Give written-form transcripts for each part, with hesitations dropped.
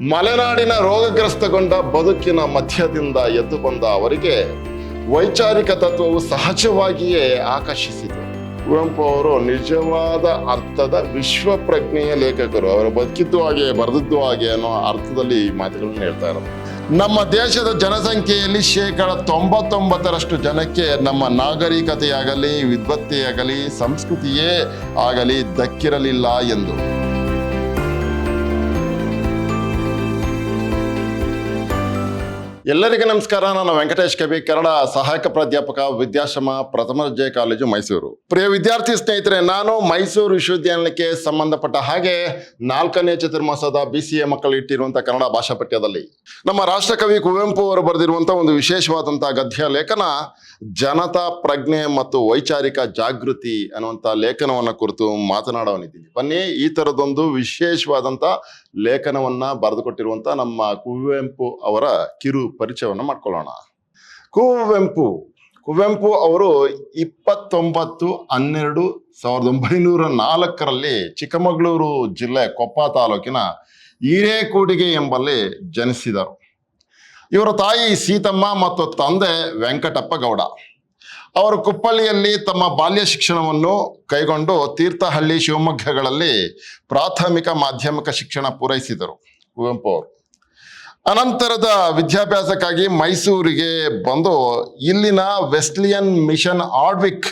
ಮಲೆನಾಡಿನ ರೋಗಗ್ರಸ್ತಗೊಂಡ ಬದುಕಿನ ಮಧ್ಯದಿಂದ ಎದ್ದು ಬಂದ ಅವರಿಗೆ ವೈಚಾರಿಕ ತತ್ವವು ಸಹಜವಾಗಿಯೇ ಆಕರ್ಷಿಸಿತು. ಕುವೆಂಪು ಅವರು ನಿಜವಾದ ಅರ್ಥದ ವಿಶ್ವ ಪ್ರಜ್ಞೆಯ ಲೇಖಕರು. ಅವರು ಬದುಕಿದ್ದು ಹಾಗೆ ಬರೆದಿದ್ದು ಹಾಗೆ ಅನ್ನೋ ಅರ್ಥದಲ್ಲಿ ಈ ಮಾತುಗಳನ್ನು ಹೇಳ್ತಾ ಇರೋದು. ನಮ್ಮ ದೇಶದ ಜನಸಂಖ್ಯೆಯಲ್ಲಿ 99% ಜನಕ್ಕೆ ನಮ್ಮ ನಾಗರಿಕತೆಯಾಗಲಿ, ವಿದ್ವತ್ತೆಯಾಗಲಿ, ಸಂಸ್ಕೃತಿಯೇ ಆಗಲಿ ದಕ್ಕಿರಲಿಲ್ಲ ಎಂದು. ಎಲ್ಲರಿಗೂ ನಮಸ್ಕಾರ. ನಾನು ವೆಂಕಟೇಶ್ ಕವಿ, ಕನ್ನಡ ಸಹಾಯಕ ಪ್ರಾಧ್ಯಾಪಕ, ವಿದ್ಯಾಶ್ರಮ ಪ್ರಥಮ ದರ್ಜೆ ಕಾಲೇಜು, ಮೈಸೂರು. ಪ್ರಿಯ ವಿದ್ಯಾರ್ಥಿ ಸ್ನೇಹಿತರೆ, ನಾನು ಮೈಸೂರು ವಿಶ್ವವಿದ್ಯಾನಿಲಯಕ್ಕೆ ಸಂಬಂಧಪಟ್ಟ ಹಾಗೆ 4ನೇ ಚತುರ್ಮಾಸದ BCA ಮಕ್ಕಳು ಇಟ್ಟಿರುವಂತಹ ಕನ್ನಡ ಭಾಷಾ ಪಠ್ಯದಲ್ಲಿ ನಮ್ಮ ರಾಷ್ಟ್ರಕವಿ ಕುವೆಂಪು ಅವರು ಬರೆದಿರುವಂತಹ ಒಂದು ವಿಶೇಷವಾದಂತಹ ಗದ್ಯ ಲೇಖನ ಜನತಾ ಪ್ರಜ್ಞೆ ಮತ್ತು ವೈಚಾರಿಕ ಜಾಗೃತಿ ಅನ್ನುವಂಥ ಲೇಖನವನ್ನ ಕುರಿತು ಮಾತನಾಡೋನಿದ್ದೀನಿ. ಬನ್ನಿ, ಈ ತರದೊಂದು ವಿಶೇಷವಾದಂಥ ಲೇಖನವನ್ನ ಬರೆದುಕೊಟ್ಟಿರುವಂತ ನಮ್ಮ ಕುವೆಂಪು ಅವರ ಕಿರು ಪರಿಚಯವನ್ನ ಮಾಡ್ಕೊಳ್ಳೋಣ. ಕುವೆಂಪು ಅವರು 29/12/1904 ಚಿಕ್ಕಮಗಳೂರು ಜಿಲ್ಲೆ ಕೊಪ್ಪ ತಾಲೂಕಿನ ಹಿರೇಕೂಡಿಗೆ ಎಂಬಲ್ಲಿ ಜನಿಸಿದರು. ಇವರ ತಾಯಿ ಸೀತಮ್ಮ ಮತ್ತು ತಂದೆ ವೆಂಕಟಪ್ಪ ಗೌಡ. ಅವರು ಕುಪ್ಪಳ್ಳಿಯಲ್ಲಿ ತಮ್ಮ ಬಾಲ್ಯ ಶಿಕ್ಷಣವನ್ನು ಕೈಗೊಂಡು ತೀರ್ಥಹಳ್ಳಿ, ಶಿವಮೊಗ್ಗಗಳಲ್ಲಿ ಪ್ರಾಥಮಿಕ ಮಾಧ್ಯಮಿಕ ಶಿಕ್ಷಣ ಪೂರೈಸಿದರು ಕುವೆಂಪು ಅವರು. ಅನಂತರದ ವಿದ್ಯಾಭ್ಯಾಸಕ್ಕಾಗಿ ಮೈಸೂರಿಗೆ ಬಂದು ಇಲ್ಲಿನ ವೆಸ್ಲಿಯನ್ ಮಿಷನ್ ಆರ್ಡ್ವಿಕ್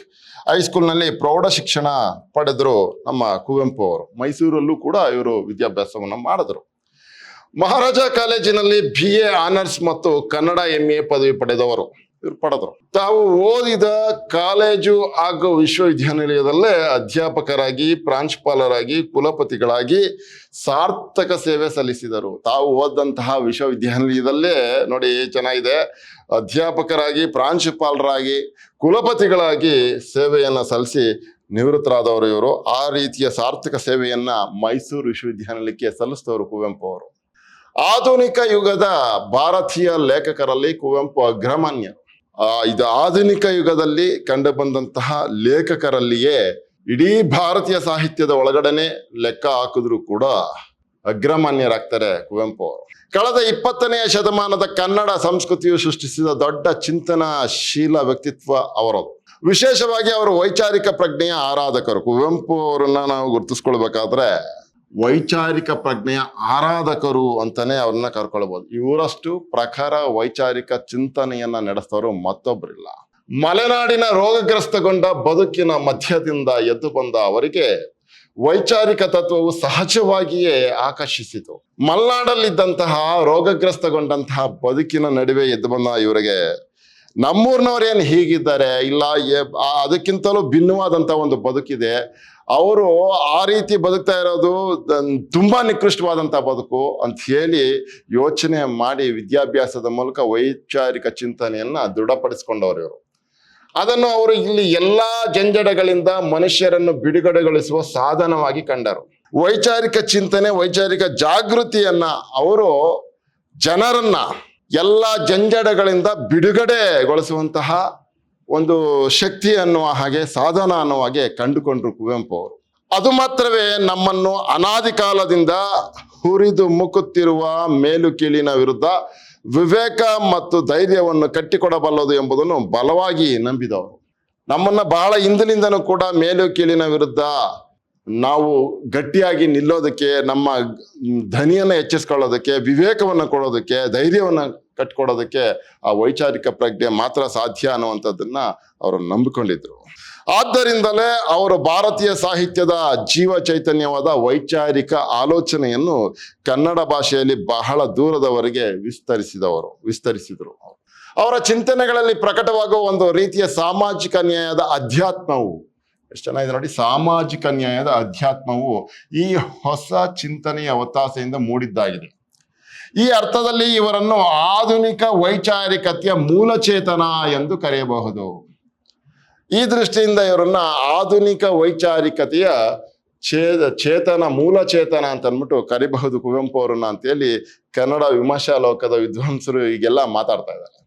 ಹೈಸ್ಕೂಲ್ನಲ್ಲಿ ಪ್ರೌಢ ಶಿಕ್ಷಣ ಪಡೆದರು ನಮ್ಮ ಕುವೆಂಪು ಅವರು. ಮೈಸೂರಲ್ಲೂ ಕೂಡ ಇವರು ವಿದ್ಯಾಭ್ಯಾಸವನ್ನು ಮಾಡಿದರು. ಮಹಾರಾಜ ಕಾಲೇಜಿನಲ್ಲಿ BA ಆನರ್ಸ್ ಮತ್ತು ಕನ್ನಡ MA ಪದವಿ ಪಡೆದವರು. ತಾವು ಓದಿದ ಕಾಲೇಜು ಹಾಗೂ ವಿಶ್ವವಿದ್ಯಾನಿಲಯದಲ್ಲೇ ಅಧ್ಯಾಪಕರಾಗಿ, ಪ್ರಾಂಶುಪಾಲರಾಗಿ, ಕುಲಪತಿಗಳಾಗಿ ಸಾರ್ಥಕ ಸೇವೆ ಸಲ್ಲಿಸಿದರು. ತಾವು ಓದಂತಹ ವಿಶ್ವವಿದ್ಯಾನಿಲಯದಲ್ಲೇ ನೋಡಿ, ಚೆನ್ನಾಗಿದೆ, ಅಧ್ಯಾಪಕರಾಗಿ, ಪ್ರಾಂಶುಪಾಲರಾಗಿ, ಕುಲಪತಿಗಳಾಗಿ ಸೇವೆಯನ್ನ ಸಲ್ಲಿಸಿ ನಿವೃತ್ತರಾದವರು ಇವರು. ಆ ರೀತಿಯ ಸಾರ್ಥಕ ಸೇವೆಯನ್ನ ಮೈಸೂರು ವಿಶ್ವವಿದ್ಯಾನಿಲಯಕ್ಕೆ ಸಲ್ಲಿಸಿದವರು ಕುವೆಂಪು ಅವರು. ಆಧುನಿಕ ಯುಗದ ಭಾರತೀಯ ಲೇಖಕರಲ್ಲಿ ಕುವೆಂಪು ಅಗ್ರಮಾನ್ಯ. ಇದು ಆಧುನಿಕ ಯುಗದಲ್ಲಿ ಕಂಡು ಬಂದಂತಹ ಲೇಖಕರಲ್ಲಿಯೇ ಇಡೀ ಭಾರತೀಯ ಸಾಹಿತ್ಯದ ಒಳಗಡೆನೆ ಲೆಕ್ಕ ಹಾಕಿದ್ರು ಕೂಡ ಅಗ್ರಮಾನ್ಯರಾಗ್ತಾರೆ ಕುವೆಂಪು ಅವರು. ಕಳೆದ 20ನೇ ಶತಮಾನದ ಕನ್ನಡ ಸಂಸ್ಕೃತಿಯು ಸೃಷ್ಟಿಸಿದ ದೊಡ್ಡ ಚಿಂತನಶೀಲ ವ್ಯಕ್ತಿತ್ವ ಅವರದು. ವಿಶೇಷವಾಗಿ ಅವರು ವೈಚಾರಿಕ ಪ್ರಜ್ಞೆಯ ಆರಾಧಕರು. ಕುವೆಂಪು ಅವರನ್ನ ನಾವು ಗುರುತಿಸ್ಕೊಳ್ಬೇಕಾದ್ರೆ ವೈಚಾರಿಕ ಪ್ರಜ್ಞೆಯ ಆರಾಧಕರು ಅಂತಾನೆ ಅವ್ರನ್ನ ಕರ್ಕೊಳ್ಬಹುದು. ಇವರಷ್ಟು ಪ್ರಖರ ವೈಚಾರಿಕ ಚಿಂತನೆಯನ್ನ ನಡೆಸ್ತವರು ಮತ್ತೊಬ್ಬರಿಲ್ಲ. ಮಲೆನಾಡಿನ ರೋಗಗ್ರಸ್ತಗೊಂಡ ಬದುಕಿನ ಮಧ್ಯದಿಂದ ಎದ್ದು ಬಂದ ಅವರಿಗೆ ವೈಚಾರಿಕ ತತ್ವವು ಸಹಜವಾಗಿಯೇ ಆಕರ್ಷಿಸಿತು. ಮಲೆನಾಡಲ್ಲಿದ್ದಂತಹ ರೋಗಗ್ರಸ್ತಗೊಂಡಂತಹ ಬದುಕಿನ ನಡುವೆ ಎದ್ದು ಬಂದ ಇವರಿಗೆ ನಮ್ಮೂರ್ನವ್ರೇನು ಹೀಗಿದ್ದಾರೆ, ಇಲ್ಲ ಅದಕ್ಕಿಂತಲೂ ಭಿನ್ನವಾದಂಥ ಒಂದು ಬದುಕಿದೆ, ಅವರು ಆ ರೀತಿ ಬದುಕ್ತಾ ಇರೋದು ತುಂಬಾ ನಿಕೃಷ್ಟವಾದಂಥ ಬದುಕು ಅಂತ ಹೇಳಿ ಯೋಚನೆ ಮಾಡಿ ವಿದ್ಯಾಭ್ಯಾಸದ ಮೂಲಕ ವೈಚಾರಿಕ ಚಿಂತನೆಯನ್ನ ದೃಢಪಡಿಸ್ಕೊಂಡವರು ಇವರು. ಅದನ್ನು ಅವರು ಇಲ್ಲಿ ಎಲ್ಲಾ ಜಂಜಡಗಳಿಂದ ಮನುಷ್ಯರನ್ನು ಬಿಡುಗಡೆಗೊಳಿಸುವ ಸಾಧನವಾಗಿ ಕಂಡರು. ವೈಚಾರಿಕ ಚಿಂತನೆ, ವೈಚಾರಿಕ ಜಾಗೃತಿಯನ್ನ ಅವರು ಜನರನ್ನ ಎಲ್ಲ ಜಂಜಡಗಳಿಂದ ಬಿಡುಗಡೆಗೊಳಿಸುವಂತಹ ಒಂದು ಶಕ್ತಿ ಅನ್ನುವ ಹಾಗೆ, ಸಾಧನ ಅನ್ನುವ ಹಾಗೆ ಕಂಡುಕೊಂಡ್ರು ಕುವೆಂಪು ಅವರು. ಅದು ಮಾತ್ರವೇ ನಮ್ಮನ್ನು ಅನಾದಿ ಕಾಲದಿಂದ ಹುರಿದು ಮುಕ್ಕುತ್ತಿರುವ ಮೇಲು ಕೀಳಿನ ವಿರುದ್ಧ ವಿವೇಕ ಮತ್ತು ಧೈರ್ಯವನ್ನು ಕಟ್ಟಿಕೊಡಬಲ್ಲದು ಎಂಬುದನ್ನು ಬಲವಾಗಿ ನಂಬಿದವರು. ನಮ್ಮನ್ನ ಬಹಳ ಹಿಂದಿನಿಂದನೂ ಕೂಡ ಮೇಲು ಕೀಳಿನ ವಿರುದ್ಧ ನಾವು ಗಟ್ಟಿಯಾಗಿ ನಿಲ್ಲೋದಕ್ಕೆ, ನಮ್ಮ ಧ್ವನಿಯನ್ನು ಹೆಚ್ಚಿಸ್ಕೊಳ್ಳೋದಕ್ಕೆ, ವಿವೇಕವನ್ನು ಕೊಡೋದಕ್ಕೆ, ಧೈರ್ಯವನ್ನು ಕಟ್ಕೊಡೋದಕ್ಕೆ ಆ ವೈಚಾರಿಕ ಪ್ರಜ್ಞೆ ಮಾತ್ರ ಸಾಧ್ಯ ಅನ್ನುವಂಥದ್ದನ್ನ ಅವರು ನಂಬಿಕೊಂಡಿದ್ರು. ಆದ್ದರಿಂದಲೇ ಅವರು ಭಾರತೀಯ ಸಾಹಿತ್ಯದ ಜೀವ ಚೈತನ್ಯವಾದ ವೈಚಾರಿಕ ಆಲೋಚನೆಯನ್ನು ಕನ್ನಡ ಭಾಷೆಯಲ್ಲಿ ಬಹಳ ದೂರದವರೆಗೆ ವಿಸ್ತರಿಸಿದರು. ಅವರ ಚಿಂತನೆಗಳಲ್ಲಿ ಪ್ರಕಟವಾಗುವ ಒಂದು ರೀತಿಯ ಸಾಮಾಜಿಕ ನ್ಯಾಯದ ಅಧ್ಯಾತ್ಮವು, ಎಷ್ಟು ಚೆನ್ನಾಗಿದೆ ನೋಡಿ, ಸಾಮಾಜಿಕ ನ್ಯಾಯದ ಅಧ್ಯಾತ್ಮವು ಈ ಹೊಸ ಚಿಂತನೆಯ ಒತ್ತಾಸೆಯಿಂದ ಮೂಡಿದ್ದಾಗಿದೆ. ಈ ಅರ್ಥದಲ್ಲಿ ಇವರನ್ನು ಆಧುನಿಕ ವೈಚಾರಿಕತೆಯ ಮೂಲಚೇತನ ಎಂದು ಕರೆಯಬಹುದು. ಈ ದೃಷ್ಟಿಯಿಂದ ಇವರನ್ನ ಆಧುನಿಕ ವೈಚಾರಿಕತೆಯ ಚೇತನ, ಮೂಲಚೇತನ ಅಂತ ಅಂದ್ಬಿಟ್ಟು ಕರಿಬಹುದು ಕುವೆಂಪು ಅವರನ್ನ ಅಂತೇಳಿ ಕನ್ನಡ ವಿಮರ್ಶಾ ಲೋಕದ ವಿದ್ವಾಂಸರು ಈಗೆಲ್ಲ ಮಾತಾಡ್ತಾ ಇದ್ದಾರೆ.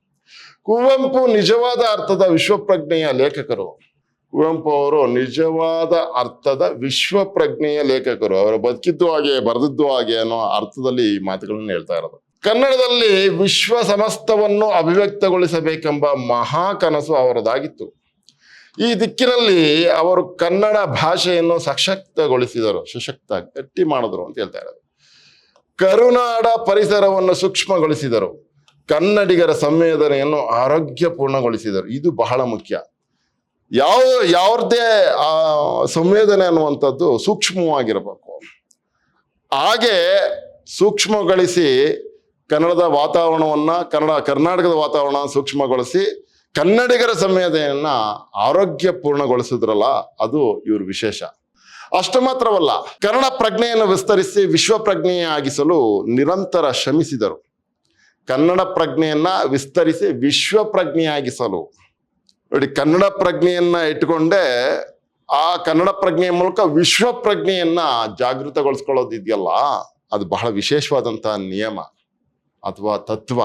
ಕುವೆಂಪು ನಿಜವಾದ ಅರ್ಥದ ವಿಶ್ವಪ್ರಜ್ಞೆಯ ಲೇಖಕರು. ಕುವೆಂಪು ಅವರು ನಿಜವಾದ ಅರ್ಥದ ವಿಶ್ವ ಪ್ರಜ್ಞೆಯ ಲೇಖಕರು. ಅವರು ಬದುಕಿದ್ದು ಹಾಗೆ ಬರೆದಿದ್ದು ಹಾಗೆ ಅನ್ನೋ ಅರ್ಥದಲ್ಲಿ ಈ ಮಾತುಗಳನ್ನು ಹೇಳ್ತಾ ಇರೋದು. ಕನ್ನಡದಲ್ಲಿ ವಿಶ್ವ ಸಮಸ್ತವನ್ನು ಅಭಿವ್ಯಕ್ತಗೊಳಿಸಬೇಕೆಂಬ ಮಹಾ ಕನಸು ಅವರದಾಗಿತ್ತು. ಈ ದಿಕ್ಕಿನಲ್ಲಿ ಅವರು ಕನ್ನಡ ಭಾಷೆಯನ್ನು ಸಶಕ್ತಗೊಳಿಸಿದರು, ಗಟ್ಟಿ ಮಾಡಿದ್ರು ಅಂತ ಹೇಳ್ತಾ ಇರೋದು. ಕರುನಾಡ ಪರಿಸರವನ್ನು ಸೂಕ್ಷ್ಮಗೊಳಿಸಿದರು, ಕನ್ನಡಿಗರ ಸಂವೇದನೆಯನ್ನು ಆರೋಗ್ಯಪೂರ್ಣಗೊಳಿಸಿದರು. ಇದು ಬಹಳ ಮುಖ್ಯ. ಯಾವ್ದೇ ಆ ಸಂವೇದನೆ ಅನ್ನುವಂಥದ್ದು ಸೂಕ್ಷ್ಮವಾಗಿರಬೇಕು. ಹಾಗೆ ಸೂಕ್ಷ್ಮಗೊಳಿಸಿ ಕನ್ನಡದ ವಾತಾವರಣವನ್ನ ಕರ್ನಾಟಕದ ವಾತಾವರಣ ಸೂಕ್ಷ್ಮಗೊಳಿಸಿ ಕನ್ನಡಿಗರ ಸಂವೇದನೆಯನ್ನ ಆರೋಗ್ಯಪೂರ್ಣಗೊಳಿಸಿದ್ರಲ್ಲ, ಅದು ಇವ್ರ ವಿಶೇಷ. ಅಷ್ಟು ಮಾತ್ರವಲ್ಲ, ಕನ್ನಡ ಪ್ರಜ್ಞೆಯನ್ನು ವಿಸ್ತರಿಸಿ ವಿಶ್ವ ಪ್ರಜ್ಞೆಯಾಗಿಸಲು ನಿರಂತರ ಶ್ರಮಿಸಿದರು. ಕನ್ನಡ ಪ್ರಜ್ಞೆಯನ್ನ ವಿಸ್ತರಿಸಿ ವಿಶ್ವ ಪ್ರಜ್ಞೆಯಾಗಿಸಲು ನೋಡಿ, ಕನ್ನಡ ಪ್ರಜ್ಞೆಯನ್ನ ಇಟ್ಟುಕೊಂಡೇ ಆ ಕನ್ನಡ ಪ್ರಜ್ಞೆಯ ಮೂಲಕ ವಿಶ್ವ ಪ್ರಜ್ಞೆಯನ್ನ ಜಾಗೃತಗೊಳಿಸ್ಕೊಳ್ಳೋದಿದೆಯಲ್ಲ, ಅದು ಬಹಳ ವಿಶೇಷವಾದಂತಹ ನಿಯಮ ಅಥವಾ ತತ್ವ.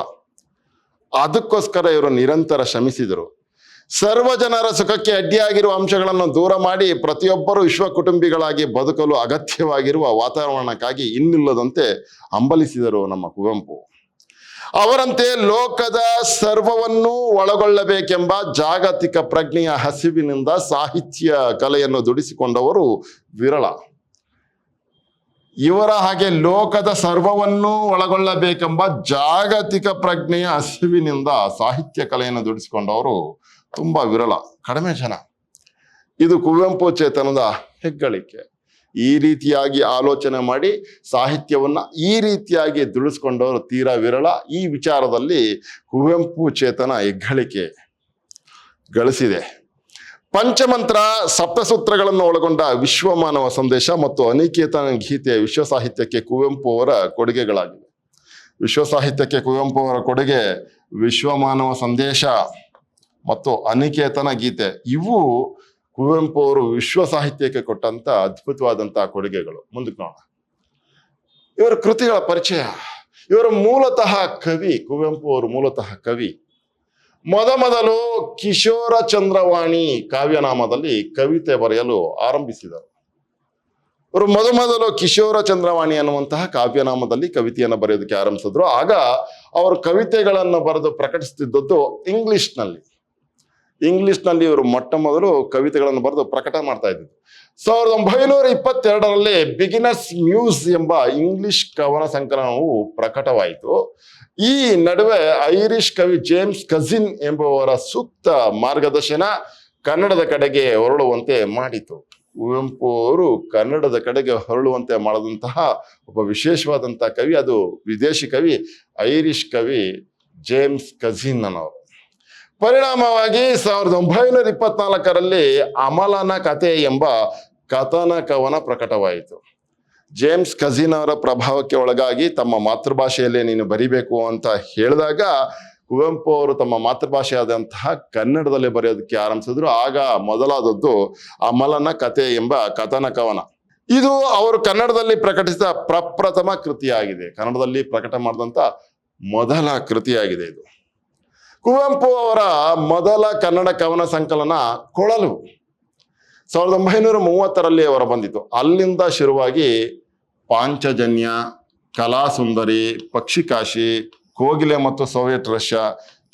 ಅದಕ್ಕೋಸ್ಕರ ಇವರು ನಿರಂತರ ಶ್ರಮಿಸಿದರು. ಸರ್ವ ಜನರ ಸುಖಕ್ಕೆ ಅಡ್ಡಿಯಾಗಿರುವ ಅಂಶಗಳನ್ನು ದೂರ ಮಾಡಿ ಪ್ರತಿಯೊಬ್ಬರು ವಿಶ್ವ ಕುಟುಂಬಿಗಳಾಗಿ ಬದುಕಲು ಅಗತ್ಯವಾಗಿರುವ ವಾತಾವರಣಕ್ಕಾಗಿ ಇನ್ನಿಲ್ಲದಂತೆ ಹಂಬಲಿಸಿದರು ನಮ್ಮ ಕುವೆಂಪು. ಅವರಂತೆ ಲೋಕದ ಸರ್ವವನ್ನೂ ಒಳಗೊಳ್ಳಬೇಕೆಂಬ ಜಾಗತಿಕ ಪ್ರಜ್ಞೆಯ ಹಸಿವಿನಿಂದ ಸಾಹಿತ್ಯ ಕಲೆಯನ್ನು ದುಡಿಸಿಕೊಂಡವರು ವಿರಳ. ಇವರ ಹಾಗೆ ಲೋಕದ ಸರ್ವವನ್ನೂ ಒಳಗೊಳ್ಳಬೇಕೆಂಬ ಜಾಗತಿಕ ಪ್ರಜ್ಞೆಯ ಹಸಿವಿನಿಂದ ಸಾಹಿತ್ಯ ಕಲೆಯನ್ನು ದುಡಿಸಿಕೊಂಡವರು ತುಂಬಾ ವಿರಳ, ಕಡಿಮೆ ಜನ. ಇದು ಕುವೆಂಪು ಚೇತನದ ಹೆಗ್ಗಳಿಕೆ. ಈ ರೀತಿಯಾಗಿ ಆಲೋಚನೆ ಮಾಡಿ ಸಾಹಿತ್ಯವನ್ನ ಈ ರೀತಿಯಾಗಿ ದುಡಿಸ್ಕೊಂಡವರು ತೀರಾ ವಿರಳ. ಈ ವಿಚಾರದಲ್ಲಿ ಕುವೆಂಪು ಚೇತನ ಹೆಗ್ಗಳಿಕೆ ಗಳಿಸಿದೆ. ಪಂಚಮಂತ್ರ, ಸಪ್ತಸೂತ್ರಗಳನ್ನು ಒಳಗೊಂಡ ವಿಶ್ವಮಾನವ ಸಂದೇಶ ಮತ್ತು ಅನಿಕೇತನ ಗೀತೆ ವಿಶ್ವ ಸಾಹಿತ್ಯಕ್ಕೆ ಕುವೆಂಪು ಅವರ ಕೊಡುಗೆಗಳಾಗಿವೆ. ವಿಶ್ವ ಸಾಹಿತ್ಯಕ್ಕೆ ಕುವೆಂಪು ಅವರ ಕೊಡುಗೆ ವಿಶ್ವಮಾನವ ಸಂದೇಶ ಮತ್ತು ಅನಿಕೇತನ ಗೀತೆ. ಇವು ಕುವೆಂಪು ಅವರು ವಿಶ್ವ ಸಾಹಿತ್ಯಕ್ಕೆ ಕೊಟ್ಟಂತ ಅದ್ಭುತವಾದಂತಹ ಕೊಡುಗೆಗಳು. ಮುಂದಕ್ಕೆ ನೋಡೋಣ ಇವರ ಕೃತಿಗಳ ಪರಿಚಯ. ಇವರ ಮೂಲತಃ ಕವಿ. ಕುವೆಂಪು ಅವರು ಮೂಲತಃ ಕವಿ. ಮೊದಲು ಕಿಶೋರ ಚಂದ್ರವಾಣಿ ಕಾವ್ಯನಾಮದಲ್ಲಿ ಕವಿತೆ ಬರೆಯಲು ಆರಂಭಿಸಿದರು. ಅವರು ಮೊದಲು ಕಿಶೋರ ಚಂದ್ರವಾಣಿ ಅನ್ನುವಂತಹ ಕಾವ್ಯನಾಮದಲ್ಲಿ ಕವಿತೆಯನ್ನು ಬರೆಯೋದಕ್ಕೆ ಆರಂಭಿಸಿದ್ರು. ಆಗ ಅವರು ಕವಿತೆಗಳನ್ನು ಬರೆದು ಪ್ರಕಟಿಸುತ್ತಿದ್ದದ್ದು ಇಂಗ್ಲಿಷ್ನಲ್ಲಿ ಇವರು ಮೊದಲು ಕವಿತೆಗಳನ್ನು ಬರೆದು ಪ್ರಕಟ ಮಾಡ್ತಾ ಇದ್ದರು. 1922ರಲ್ಲಿ ಬಿಗಿನರ್ಸ್ ಮ್ಯೂಸ್ ಎಂಬ ಇಂಗ್ಲಿಷ್ ಕವನ ಸಂಕಲನವು ಪ್ರಕಟವಾಯಿತು. ಈ ನಡುವೆ ಐರಿಷ್ ಕವಿ ಜೇಮ್ಸ್ ಕಜಿನ್ ಎಂಬುವರ ಸೂಕ್ತ ಮಾರ್ಗದರ್ಶನ ಕನ್ನಡದ ಕಡೆಗೆ ಹೊರಳುವಂತೆ ಮಾಡಿತು. ಕುವೆಂಪು ಅವರು ಕನ್ನಡದ ಕಡೆಗೆ ಹೊರಳುವಂತೆ ಮಾಡದಂತಹ ಒಬ್ಬ ವಿಶೇಷವಾದಂತಹ ಕವಿ, ಅದು ವಿದೇಶಿ ಕವಿ, ಐರಿಷ್ ಕವಿ ಜೇಮ್ಸ್ ಕಜಿನ್ ಅನ್ನೋರು. ಪರಿಣಾಮವಾಗಿ 1924ರಲ್ಲಿ ಅಮಲನ ಕತೆ ಎಂಬ ಕಥನ ಕವನ ಪ್ರಕಟವಾಯಿತು. ಜೇಮ್ಸ್ ಕಜಿನ್ ಅವರ ಪ್ರಭಾವಕ್ಕೆ ಒಳಗಾಗಿ ತಮ್ಮ ಮಾತೃಭಾಷೆಯಲ್ಲೇ ನೀನು ಬರಿಬೇಕು ಅಂತ ಹೇಳಿದಾಗ ಕುವೆಂಪು ಅವರು ತಮ್ಮ ಮಾತೃಭಾಷೆಯಾದಂತಹ ಕನ್ನಡದಲ್ಲೇ ಬರೆಯೋದಕ್ಕೆ ಆರಂಭಿಸಿದ್ರು. ಆಗ ಮೊದಲಾದದ್ದು ಅಮಲನ ಕತೆ ಎಂಬ ಕಥನ ಕವನ. ಇದು ಅವರು ಕನ್ನಡದಲ್ಲಿ ಪ್ರಕಟಿಸಿದ ಪ್ರಪ್ರಥಮ ಕೃತಿಯಾಗಿದೆ. ಕನ್ನಡದಲ್ಲಿ ಪ್ರಕಟ ಮಾಡಿದಂತ ಮೊದಲ ಕೃತಿಯಾಗಿದೆ ಇದು. ಕುವೆಂಪು ಅವರ ಮೊದಲ ಕನ್ನಡ ಕವನ ಸಂಕಲನ ಕೊಳಲು 1930ರಲ್ಲಿ ಹೊರ ಬಂದಿತು. ಅಲ್ಲಿಂದ ಶುರುವಾಗಿ ಪಾಂಚಜನ್ಯ, ಕಲಾಸುಂದರಿ, ಪಕ್ಷಿಕಾಶಿ, ಕೋಗಿಲೆ ಮತ್ತು ಸೋವಿಯತ್ ರಷ್ಯಾ,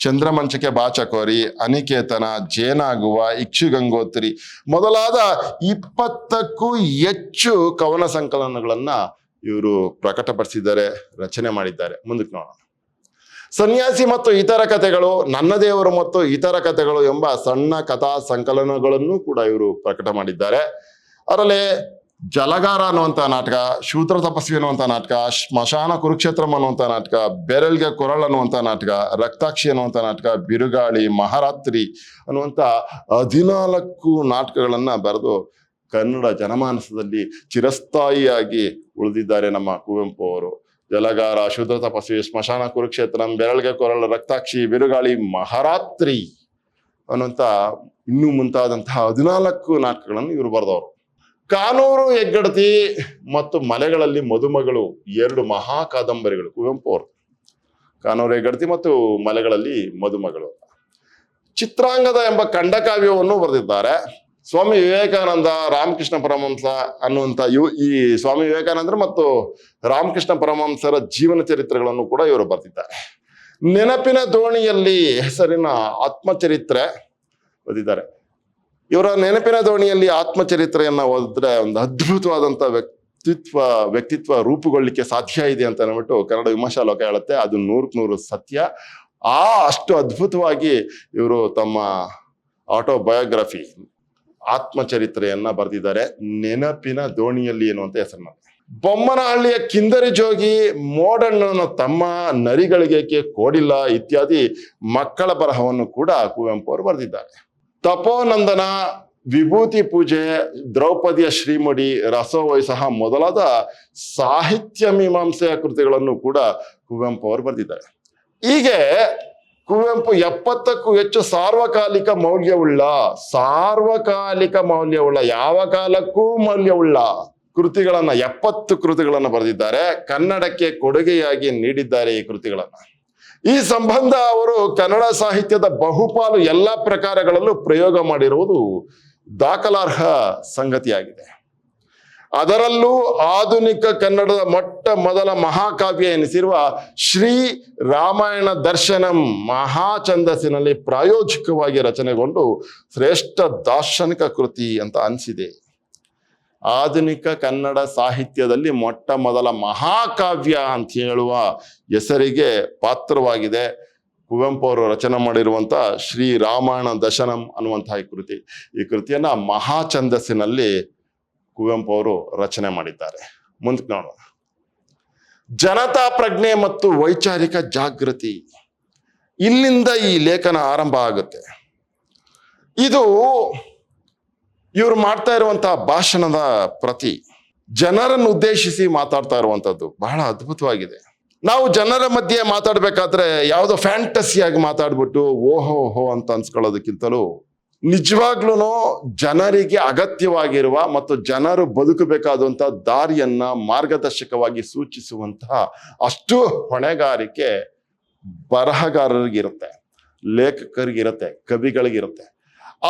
ಚಂದ್ರಮಂಚಕ್ಕೆ ಬಾಚಕೋರಿ, ಅನಿಕೇತನ, ಜೇನಾಗುವ, ಇಕ್ಷುಗಂಗೋತ್ರಿ ಮೊದಲಾದ 20ಕ್ಕೂ ಹೆಚ್ಚು ಕವನ ಸಂಕಲನಗಳನ್ನ ಇವರು ಪ್ರಕಟಪಡಿಸಿದ್ದಾರೆ, ರಚನೆ ಮಾಡಿದ್ದಾರೆ. ಮುಂದಕ್ಕೆ ನೋಡೋಣ. ಸನ್ಯಾಸಿ ಮತ್ತು ಇತರ ಕಥೆಗಳು, ನನ್ನ ದೇವರು ಮತ್ತು ಇತರ ಕಥೆಗಳು ಎಂಬ ಸಣ್ಣ ಕಥಾ ಸಂಕಲನಗಳನ್ನು ಕೂಡ ಇವರು ಪ್ರಕಟ ಮಾಡಿದ್ದಾರೆ. ಅದರಲ್ಲಿ ಜಲಗಾರ ಅನ್ನುವಂಥ ನಾಟಕ, ಶೂದ್ರ ತಪಸ್ವಿ ಅನ್ನುವಂಥ ನಾಟಕ, ಸ್ಮಶಾನ ಕುರುಕ್ಷೇತ್ರಂ ಅನ್ನುವಂಥ ನಾಟಕ, ಬೆರಳ್ಗೆ ಕೊರಳ್ ಅನ್ನುವಂಥ ನಾಟಕ, ರಕ್ತಾಕ್ಷಿ ಅನ್ನುವಂಥ ನಾಟಕ, ಬಿರುಗಾಳಿ, ಮಹಾರಾತ್ರಿ ಅನ್ನುವಂಥ 14 ನಾಟಕಗಳನ್ನ ಬರೆದು ಕನ್ನಡ ಜನಮಾನಸದಲ್ಲಿ ಚಿರಸ್ಥಾಯಿಯಾಗಿ ಉಳಿದಿದ್ದಾರೆ ನಮ್ಮ ಕುವೆಂಪು ಅವರು. ಜಲಗಾರ, ಶೂದ್ರ ತಪಸ್ವಿ, ಸ್ಮಶಾನ ಕುರುಕ್ಷೇತ್ರಂ, ಬೆರಳ್ಗೆ ಕೊರಳ, ರಕ್ತಾಕ್ಷಿ, ಬಿರುಗಾಳಿ, ಮಹಾರಾತ್ರಿ ಅನ್ನುವಂಥ ಇನ್ನೂ ಮುಂತಾದಂತಹ 14 ನಾಟಕಗಳನ್ನು ಇವರು ಬರೆದವರು. ಕಾನೂರು ಹೆಗ್ಗಡತಿ ಮತ್ತು ಮಲೆಗಳಲ್ಲಿ ಮದುಮಗಳು 2 ಮಹಾ ಕಾದಂಬರಿಗಳು ಕುವೆಂಪು ಅವರು. ಕಾನೂರು ಹೆಗ್ಗಡತಿ ಮತ್ತು ಮಲೆಗಳಲ್ಲಿ ಮದುಮಗಳು. ಚಿತ್ರಾಂಗದ ಎಂಬ ಖಂಡಕಾವ್ಯವನ್ನು ಬರೆದಿದ್ದಾರೆ. ಸ್ವಾಮಿ ವಿವೇಕಾನಂದ, ರಾಮಕೃಷ್ಣ ಪರಮಹಂಸ ಅನ್ನುವಂಥ ಈ ಸ್ವಾಮಿ ವಿವೇಕಾನಂದರು ಮತ್ತು ರಾಮಕೃಷ್ಣ ಪರಮಹಂಸರ ಜೀವನ ಚರಿತ್ರೆಗಳನ್ನು ಕೂಡ ಇವರು ಬರೆದಿದ್ದಾರೆ. ನೆನಪಿನ ದೋಣಿಯಲ್ಲಿ ಹೆಸರಿನ ಆತ್ಮಚರಿತ್ರೆ ಓದಿದ್ದಾರೆ. ಇವರ ನೆನಪಿನ ದೋಣಿಯಲ್ಲಿ ಆತ್ಮಚರಿತ್ರೆಯನ್ನ ಓದಿದ್ರೆ ಒಂದು ಅದ್ಭುತವಾದಂಥ ವ್ಯಕ್ತಿತ್ವ ರೂಪುಗೊಳ್ಳಿಕ್ಕೆ ಸಾಧ್ಯ ಇದೆ ಅಂತ ಅಂದ್ಬಿಟ್ಟು ಕನ್ನಡ ವಿಮರ್ಶಾ ಲೋಕ ಹೇಳುತ್ತೆ. ಅದು 100% ಸತ್ಯ. ಅಷ್ಟು ಅದ್ಭುತವಾಗಿ ಇವರು ತಮ್ಮ ಆಟೋಬಯೋಗ್ರಫಿ ಆತ್ಮಚರಿತ್ರೆಯನ್ನ ಬರೆದಿದ್ದಾರೆ. ನೆನಪಿನ ದೋಣಿಯಲ್ಲಿ ಎನ್ನುವಂತ ಹೆಸರಿನಲ್ಲಿ. ಬೊಮ್ಮನಹಳ್ಳಿಯ ಕಿಂದರಿ ಜೋಗಿ, ಮೋಡಣ್ಣನ ತಮ್ಮ, ನರಿಗಳಿಗೇಕೆ ಕೋಡಿಲ್ಲ ಇತ್ಯಾದಿ ಮಕ್ಕಳ ಬರಹವನ್ನು ಕೂಡ ಕುವೆಂಪು ಅವರು ಬರೆದಿದ್ದಾರೆ. ತಪೋನಂದನ, ವಿಭೂತಿ ಪೂಜೆ, ದ್ರೌಪದಿಯ ಶ್ರೀಮುಡಿ, ರಸೋವೈಸಹ ಮೊದಲಾದ ಸಾಹಿತ್ಯ ಮೀಮಾಂಸೆಯ ಕೃತಿಗಳನ್ನು ಕೂಡ ಕುವೆಂಪು ಅವರು ಬರೆದಿದ್ದಾರೆ. ಹೀಗೆ ಕುವೆಂಪು 70ಕ್ಕೂ ಹೆಚ್ಚು ಸಾರ್ವಕಾಲಿಕ ಮೌಲ್ಯವುಳ್ಳ ಯಾವ ಕಾಲಕ್ಕೂ ಮೌಲ್ಯವುಳ್ಳ ಕೃತಿಗಳನ್ನ 70 ಕೃತಿಗಳನ್ನ ಬರೆದಿದ್ದಾರೆ. ಕನ್ನಡಕ್ಕೆ ಕೊಡುಗೆಯಾಗಿ ನೀಡಿದ್ದಾರೆ ಈ ಕೃತಿಗಳನ್ನ. ಈ ಸಂಬಂಧ ಅವರು ಕನ್ನಡ ಸಾಹಿತ್ಯದ ಬಹುಪಾಲು ಎಲ್ಲ ಪ್ರಕಾರಗಳಲ್ಲೂ ಪ್ರಯೋಗ ಮಾಡಿರುವುದು ದಾಖಲಾರ್ಹ ಸಂಗತಿಯಾಗಿದೆ. ಅದರಲ್ಲೂ ಆಧುನಿಕ ಕನ್ನಡದ ಮೊಟ್ಟ ಮೊದಲ ಮಹಾಕಾವ್ಯ ಎನಿಸಿರುವ ಶ್ರೀ ರಾಮಾಯಣ ದರ್ಶನಂ ಮಹಾಛಂದಸ್ಸಿನಲ್ಲಿ ಪ್ರಾಯೋಗಿಕವಾಗಿ ರಚನೆಗೊಂಡು ಶ್ರೇಷ್ಠ ದಾರ್ಶನಿಕ ಕೃತಿ ಅಂತ ಅನಿಸಿದೆ. ಆಧುನಿಕ ಕನ್ನಡ ಸಾಹಿತ್ಯದಲ್ಲಿ ಮೊಟ್ಟ ಮೊದಲ ಮಹಾಕಾವ್ಯ ಅಂತ ಹೇಳುವ ಹೆಸರಿಗೆ ಪಾತ್ರವಾಗಿದೆ ಕುವೆಂಪು ಅವರು ರಚನೆ ಮಾಡಿರುವಂತ ಶ್ರೀ ರಾಮಾಯಣ ದರ್ಶನಂ ಅನ್ನುವಂತಹ ಈ ಕೃತಿಯನ್ನ ಮಹಾಛಂದಸ್ಸಿನಲ್ಲಿ ಕುವೆಂಪು ಅವರು ರಚನೆ ಮಾಡಿದ್ದಾರೆ. ಮುಂದಕ್ಕೆ ನೋಡೋಣ. ಜನತಾ ಪ್ರಜ್ಞೆ ಮತ್ತು ವೈಚಾರಿಕ ಜಾಗೃತಿ, ಇಲ್ಲಿಂದ ಈ ಲೇಖನ ಆರಂಭ ಆಗುತ್ತೆ. ಇದು ಇವರು ಮಾಡ್ತಾ ಇರುವಂತಹ ಭಾಷಣದ ಪ್ರತಿ, ಜನರನ್ನು ಉದ್ದೇಶಿಸಿ ಮಾತಾಡ್ತಾ ಇರುವಂತದ್ದು ಬಹಳ ಅದ್ಭುತವಾಗಿದೆ. ನಾವು ಜನರ ಮಧ್ಯೆ ಮಾತಾಡ್ಬೇಕಾದ್ರೆ ಯಾವುದೋ ಫ್ಯಾಂಟಸಿಯಾಗಿ ಮಾತಾಡ್ಬಿಟ್ಟು ಓಹೋ ಅಂತ ಅನ್ಸ್ಕೊಳ್ಳೋದಕ್ಕಿಂತಲೂ ನಿಜವಾಗ್ಲೂ ಜನರಿಗೆ ಅಗತ್ಯವಾಗಿರುವ ಮತ್ತು ಜನರು ಬದುಕಬೇಕಾದಂತಹ ದಾರಿಯನ್ನ ಮಾರ್ಗದರ್ಶಕವಾಗಿ ಸೂಚಿಸುವಂತಹ ಅಷ್ಟು ಹೊಣೆಗಾರಿಕೆ ಬರಹಗಾರರಿಗಿರುತ್ತೆ, ಲೇಖಕರಿಗಿರುತ್ತೆ, ಕವಿಗಳಿಗಿರುತ್ತೆ.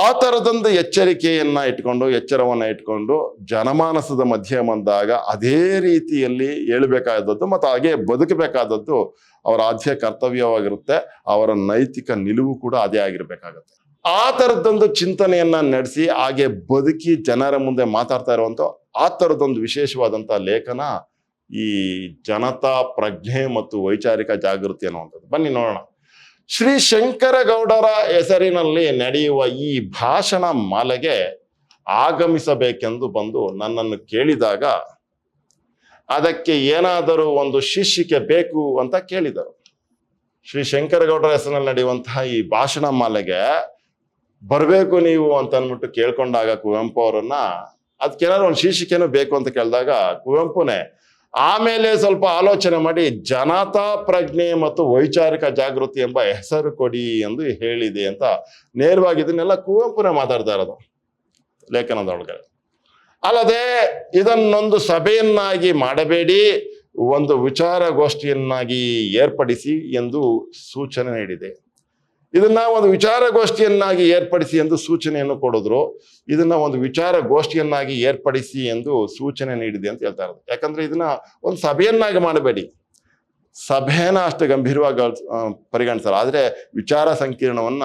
ಆ ಥರದೊಂದು ಎಚ್ಚರವನ್ನ ಇಟ್ಕೊಂಡು ಜನಮಾನಸದ ಮಧ್ಯೆ ಬಂದಾಗ ಅದೇ ರೀತಿಯಲ್ಲಿ ಹೇಳ್ಬೇಕಾದದ್ದು ಮತ್ತು ಹಾಗೆ ಬದುಕಬೇಕಾದದ್ದು ಅವರ ಆದ್ಯ ಕರ್ತವ್ಯವಾಗಿರುತ್ತೆ. ಅವರ ನೈತಿಕ ನಿಲುವು ಕೂಡ ಅದೇ ಆಗಿರ್ಬೇಕಾಗತ್ತೆ. ಆ ಥರದ್ದೊಂದು ಚಿಂತನೆಯನ್ನ ನಡೆಸಿ ಹಾಗೆ ಬದುಕಿ ಜನರ ಮುಂದೆ ಮಾತಾಡ್ತಾ ಇರುವಂತ ಆ ಥರದೊಂದು ವಿಶೇಷವಾದಂತಹ ಲೇಖನ ಈ ಜನತಾ ಪ್ರಜ್ಞೆ ಮತ್ತು ವೈಚಾರಿಕ ಜಾಗೃತಿ ಅನ್ನುವಂಥದ್ದು. ಬನ್ನಿ ನೋಡೋಣ. ಶ್ರೀ ಶಂಕರಗೌಡರ ಹೆಸರಿನಲ್ಲಿ ನಡೆಯುವ ಈ ಭಾಷಣ ಮಾಲೆಗೆ ಆಗಮಿಸಬೇಕೆಂದು ಬಂದು ನನ್ನನ್ನು ಕೇಳಿದಾಗ ಅದಕ್ಕೆ ಏನಾದರೂ ಒಂದು ಶೀರ್ಷಿಕೆ ಬೇಕು ಅಂತ ಕೇಳಿದರು. ಶ್ರೀ ಶಂಕರಗೌಡರ ಹೆಸರಿನಲ್ಲಿ ನಡೆಯುವಂತಹ ಈ ಭಾಷಣ ಮಾಲೆಗೆ ಬರಬೇಕು ನೀವು ಅಂತ ಅಂದ್ಬಿಟ್ಟು ಕೇಳ್ಕೊಂಡಾಗ ಕುವೆಂಪು ಅವರನ್ನ ಅದಕ್ಕೇನಾದ್ರು ಒಂದು ಶೀರ್ಷಿಕೆನೂ ಬೇಕು ಅಂತ ಕೇಳಿದಾಗ ಕುವೆಂಪುನೇ ಆಮೇಲೆ ಸ್ವಲ್ಪ ಆಲೋಚನೆ ಮಾಡಿ ಜನತಾ ಪ್ರಜ್ಞೆ ಮತ್ತು ವೈಚಾರಿಕ ಜಾಗೃತಿ ಎಂಬ ಹೆಸರು ಕೊಡಿ ಎಂದು ಹೇಳಿದೆ ಅಂತ ನೇರವಾಗಿ ಇದನ್ನೆಲ್ಲ ಕುವೆಂಪುನೇ ಮಾತಾಡ್ತಾ ಇರೋದು ಲೇಖನದೊಳಗಡೆ. ಅಲ್ಲದೆ ಇದನ್ನೊಂದು ಸಭೆಯನ್ನಾಗಿ ಮಾಡಬೇಡಿ, ಒಂದು ವಿಚಾರಗೋಷ್ಠಿಯನ್ನಾಗಿ ಏರ್ಪಡಿಸಿ ಎಂದು ಸೂಚನೆ ನೀಡಿದೆ. ಇದನ್ನ ಒಂದು ವಿಚಾರಗೋಷ್ಠಿಯನ್ನಾಗಿ ಏರ್ಪಡಿಸಿ ಎಂದು ಸೂಚನೆಯನ್ನು ಕೊಡಿದ್ರು. ಇದನ್ನ ಒಂದು ವಿಚಾರಗೋಷ್ಠಿಯನ್ನಾಗಿ ಏರ್ಪಡಿಸಿ ಎಂದು ಸೂಚನೆ ನೀಡಿದೆ ಅಂತ ಹೇಳ್ತಾ ಇರೋದು. ಯಾಕಂದ್ರೆ ಇದನ್ನ ಒಂದು ಸಭೆಯನ್ನಾಗಿ ಮಾಡಬೇಡಿ, ಸಭೆನ ಅಷ್ಟು ಗಂಭೀರವಾಗಿ ಪರಿಗಣಿಸಲ್ಲ, ಆದ್ರೆ ವಿಚಾರ ಸಂಕಿರಣವನ್ನ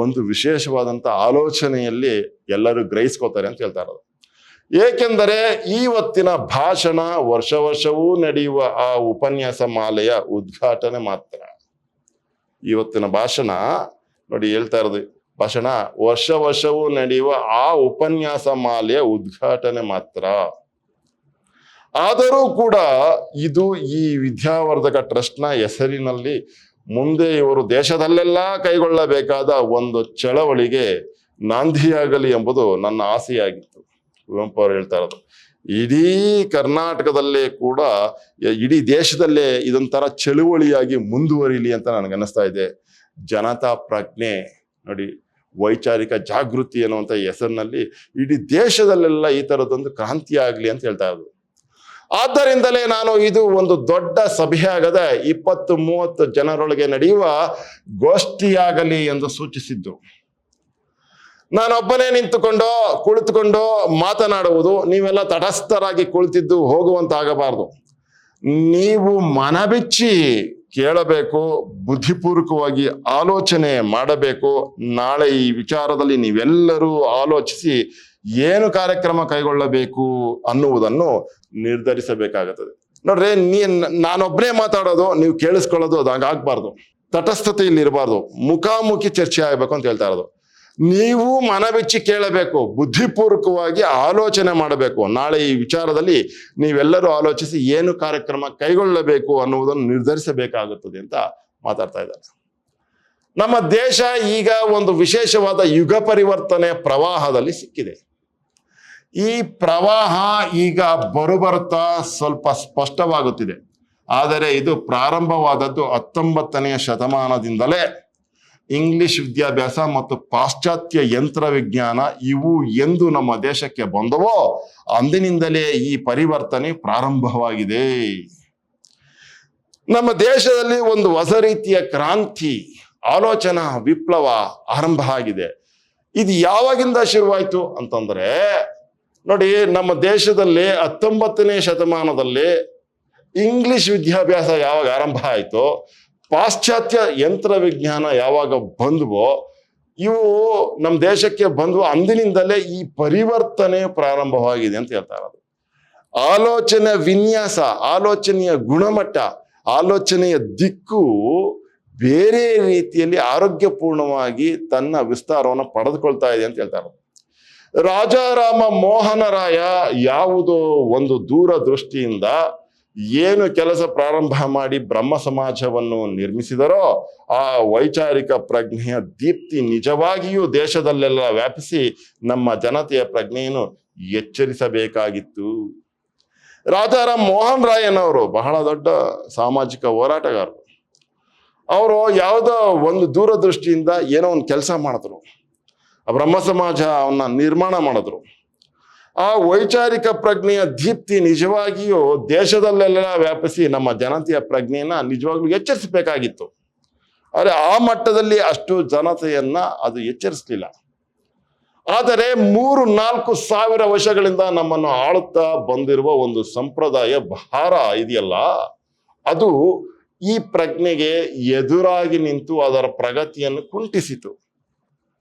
ಒಂದು ವಿಶೇಷವಾದಂತ ಆಲೋಚನೆಯಲ್ಲಿ ಎಲ್ಲರೂ ಗ್ರಹಿಸ್ಕೋತಾರೆ ಅಂತ ಹೇಳ್ತಾ ಇರೋದು. ಏಕೆಂದರೆ ಇವತ್ತಿನ ಭಾಷಣ ವರ್ಷವೂ ನಡೆಯುವ ಆ ಉಪನ್ಯಾಸ ಮಾಲೆಯ ಉದ್ಘಾಟನೆ ಮಾತ್ರ. ಇವತ್ತಿನ ಭಾಷಣ ನೋಡಿ ಹೇಳ್ತಾ ಇರೋದು, ಭಾಷಣ ವರ್ಷವೂ ನಡೆಯುವ ಆ ಉಪನ್ಯಾಸ ಮಾಲೆಯ ಉದ್ಘಾಟನೆ ಮಾತ್ರ. ಆದರೂ ಕೂಡ ಇದು ಈ ವಿದ್ಯಾವರ್ಧಕ ಟ್ರಸ್ಟ್ನ ಹೆಸರಿನಲ್ಲಿ ಮುಂದೆ ಇವರು ದೇಶದಲ್ಲೆಲ್ಲ ಕೈಗೊಳ್ಳಬೇಕಾದ ಒಂದು ಚಳವಳಿಗೆ ನಾಂದಿಯಾಗಲಿ ಎಂಬುದು ನನ್ನ ಆಸೆಯಾಗಿತ್ತು. ಕುವೆಂಪು ಅವರು ಹೇಳ್ತಾ ಇರೋದು ಇಡೀ ಕರ್ನಾಟಕದಲ್ಲೇ ಕೂಡ, ಇಡೀ ದೇಶದಲ್ಲೇ ಇದೊಂಥರ ಚಳುವಳಿಯಾಗಿ ಮುಂದುವರಿಲಿ ಅಂತ ನನಗನ್ನಿಸ್ತಾ ಇದೆ. ಜನತಾ ಪ್ರಜ್ಞೆ ನೋಡಿ, ವೈಚಾರಿಕ ಜಾಗೃತಿ ಅನ್ನುವಂಥ ಹೆಸರಿನಲ್ಲಿ ಇಡೀ ದೇಶದಲ್ಲೆಲ್ಲ ಈ ಥರದೊಂದು ಕ್ರಾಂತಿ ಆಗಲಿ ಅಂತ ಹೇಳ್ತಾ ಇರೋದು. ಆದ್ದರಿಂದಲೇ ನಾನು ಇದು ಒಂದು ದೊಡ್ಡ ಸಭೆಯಾಗದೆ 20-30 ಜನರೊಳಗೆ ನಡೆಯುವ ಗೋಷ್ಠಿಯಾಗಲಿ ಎಂದು ಸೂಚಿಸಿದ್ದು. ನಾನೊಬ್ಬನೇ ನಿಂತುಕೊಂಡು ಕುಳಿತುಕೊಂಡು ಮಾತನಾಡುವುದು, ನೀವೆಲ್ಲ ತಟಸ್ಥರಾಗಿ ಕುಳಿತಿದ್ದು ಹೋಗುವಂತಾಗಬಾರದು. ನೀವು ಮನಬಿಚ್ಚಿ ಕೇಳಬೇಕು, ಬುದ್ಧಿಪೂರ್ವಕವಾಗಿ ಆಲೋಚನೆ ಮಾಡಬೇಕು. ನಾಳೆ ಈ ವಿಚಾರದಲ್ಲಿ ನೀವೆಲ್ಲರೂ ಆಲೋಚಿಸಿ ಏನು ಕಾರ್ಯಕ್ರಮ ಕೈಗೊಳ್ಳಬೇಕು ಅನ್ನುವುದನ್ನು ನಿರ್ಧರಿಸಬೇಕಾಗುತ್ತದೆ. ನೋಡ್ರಿ, ನಾನೊಬ್ಬನೇ ಮಾತಾಡೋದು, ನೀವು ಕೇಳಿಸ್ಕೊಳ್ಳೋದು, ಅದು ಹಾಗಾಗ್ಬಾರ್ದು. ತಟಸ್ಥತೆಯಲ್ಲಿ ಇರಬಾರ್ದು, ಮುಖಾಮುಖಿ ಚರ್ಚೆ ಆಗ್ಬೇಕು ಅಂತ ಹೇಳ್ತಾ ಇರೋದು. ನೀವು ಮನಬಿಚ್ಚಿ ಕೇಳಬೇಕು, ಬುದ್ಧಿಪೂರ್ವಕವಾಗಿ ಆಲೋಚನೆ ಮಾಡಬೇಕು. ನಾಳೆ ಈ ವಿಚಾರದಲ್ಲಿ ನೀವೆಲ್ಲರೂ ಆಲೋಚಿಸಿ ಏನು ಕಾರ್ಯಕ್ರಮ ಕೈಗೊಳ್ಳಬೇಕು ಅನ್ನುವುದನ್ನು ನಿರ್ಧರಿಸಬೇಕಾಗುತ್ತದೆ ಅಂತ ಮಾತಾಡ್ತಾ ಇದ್ದಾರೆ. ನಮ್ಮ ದೇಶ ಈಗ ಒಂದು ವಿಶೇಷವಾದ ಯುಗ ಪರಿವರ್ತನೆ ಪ್ರವಾಹದಲ್ಲಿ ಸಿಕ್ಕಿದೆ. ಈ ಪ್ರವಾಹ ಈಗ ಬರುತ್ತಾ ಸ್ವಲ್ಪ ಸ್ಪಷ್ಟವಾಗುತ್ತಿದೆ. ಆದರೆ ಇದು ಪ್ರಾರಂಭವಾದದ್ದು 19ನೇ ಶತಮಾನದಿಂದಲೇ. ಇಂಗ್ಲಿಷ್ ವಿದ್ಯಾಭ್ಯಾಸ ಮತ್ತು ಪಾಶ್ಚಾತ್ಯ ಯಂತ್ರ ವಿಜ್ಞಾನ ಇವು ಎಂದು ನಮ್ಮ ದೇಶಕ್ಕೆ ಬಂದವೋ ಅಂದಿನಿಂದಲೇ ಈ ಪರಿವರ್ತನೆ ಪ್ರಾರಂಭವಾಗಿದೆ. ನಮ್ಮ ದೇಶದಲ್ಲಿ ಒಂದು ಹೊಸ ರೀತಿಯ ಕ್ರಾಂತಿ, ಆಲೋಚನಾ ವಿಪ್ಲವ ಆರಂಭ ಆಗಿದೆ. ಇದು ಯಾವಾಗಿಂದ ಶುರುವಾಯಿತು ಅಂತಂದ್ರೆ, ನೋಡಿ, ನಮ್ಮ ದೇಶದಲ್ಲಿ 19ನೇ ಶತಮಾನದಲ್ಲಿ ಇಂಗ್ಲಿಷ್ ವಿದ್ಯಾಭ್ಯಾಸ ಯಾವಾಗ ಆರಂಭ ಆಯಿತೋ, ಪಾಶ್ಚಾತ್ಯ ಯಂತ್ರ ವಿಜ್ಞಾನ ಯಾವಾಗ ಬಂದ್ವೋ, ಇವು ನಮ್ಮ ದೇಶಕ್ಕೆ ಬಂದ್ವು ಅಂದಿನಿಂದಲೇ ಈ ಪರಿವರ್ತನೆ ಪ್ರಾರಂಭವಾಗಿದೆ ಅಂತ ಹೇಳ್ತಾ ಇರೋದು. ಆಲೋಚನೆ ವಿನ್ಯಾಸ, ಆಲೋಚನೆಯ ಗುಣಮಟ್ಟ, ಆಲೋಚನೆಯ ದಿಕ್ಕು ಬೇರೆ ರೀತಿಯಲ್ಲಿ ಆರೋಗ್ಯಪೂರ್ಣವಾಗಿ ತನ್ನ ವಿಸ್ತಾರವನ್ನು ಪಡೆದುಕೊಳ್ತಾ ಇದೆ ಅಂತ ಹೇಳ್ತಾ ಇರೋದು. ರಾಜಾರಾಮ ಮೋಹನ ರಾಯ ಯಾವುದೋ ಒಂದು ದೂರದೃಷ್ಟಿಯಿಂದ ಏನು ಕೆಲಸ ಪ್ರಾರಂಭ ಮಾಡಿ ಬ್ರಹ್ಮ ಸಮಾಜವನ್ನು ನಿರ್ಮಿಸಿದರೋ, ಆ ವೈಚಾರಿಕ ಪ್ರಜ್ಞೆಯ ದೀಪ್ತಿ ನಿಜವಾಗಿಯೂ ದೇಶದಲ್ಲೆಲ್ಲ ವ್ಯಾಪಿಸಿ ನಮ್ಮ ಜನತೆಯ ಪ್ರಜ್ಞೆಯನ್ನು ಎಚ್ಚರಿಸಬೇಕಾಗಿತ್ತು. ರಾಜಾರಾಮ್ ಮೋಹನ್ ರಾಯನವರು ಬಹಳ ದೊಡ್ಡ ಸಾಮಾಜಿಕ ಹೋರಾಟಗಾರರು. ಅವರು ಯಾವುದೋ ಒಂದು ದೂರದೃಷ್ಟಿಯಿಂದ ಏನೋ ಒಂದು ಕೆಲಸ ಮಾಡಿದ್ರು, ಬ್ರಹ್ಮ ಸಮಾಜ ಅವನ್ನ ನಿರ್ಮಾಣ ಮಾಡಿದ್ರು. ಆ ವೈಚಾರಿಕ ಪ್ರಜ್ಞೆಯ ದೀಪ್ತಿ ನಿಜವಾಗಿಯೂ ದೇಶದಲ್ಲೆಲ್ಲ ವ್ಯಾಪಿಸಿ ನಮ್ಮ ಜನತೆಯ ಪ್ರಜ್ಞೆಯನ್ನ ನಿಜವಾಗ್ಲೂ ಎಚ್ಚರಿಸಬೇಕಾಗಿತ್ತು. ಆದರೆ ಆ ಮಟ್ಟದಲ್ಲಿ ಅಷ್ಟು ಜನತೆಯನ್ನ ಅದು ಎಚ್ಚರಿಸಲಿಲ್ಲ. ಆದರೆ 3-4 ಸಾವಿರ ವರ್ಷಗಳಿಂದ ನಮ್ಮನ್ನು ಆಳುತ್ತಾ ಬಂದಿರುವ ಒಂದು ಸಂಪ್ರದಾಯ ಭಾರ ಇದೆಯಲ್ಲ, ಅದು ಈ ಪ್ರಜ್ಞೆಗೆ ಎದುರಾಗಿ ನಿಂತು ಅದರ ಪ್ರಗತಿಯನ್ನು ಕುಂಠಿಸಿತು.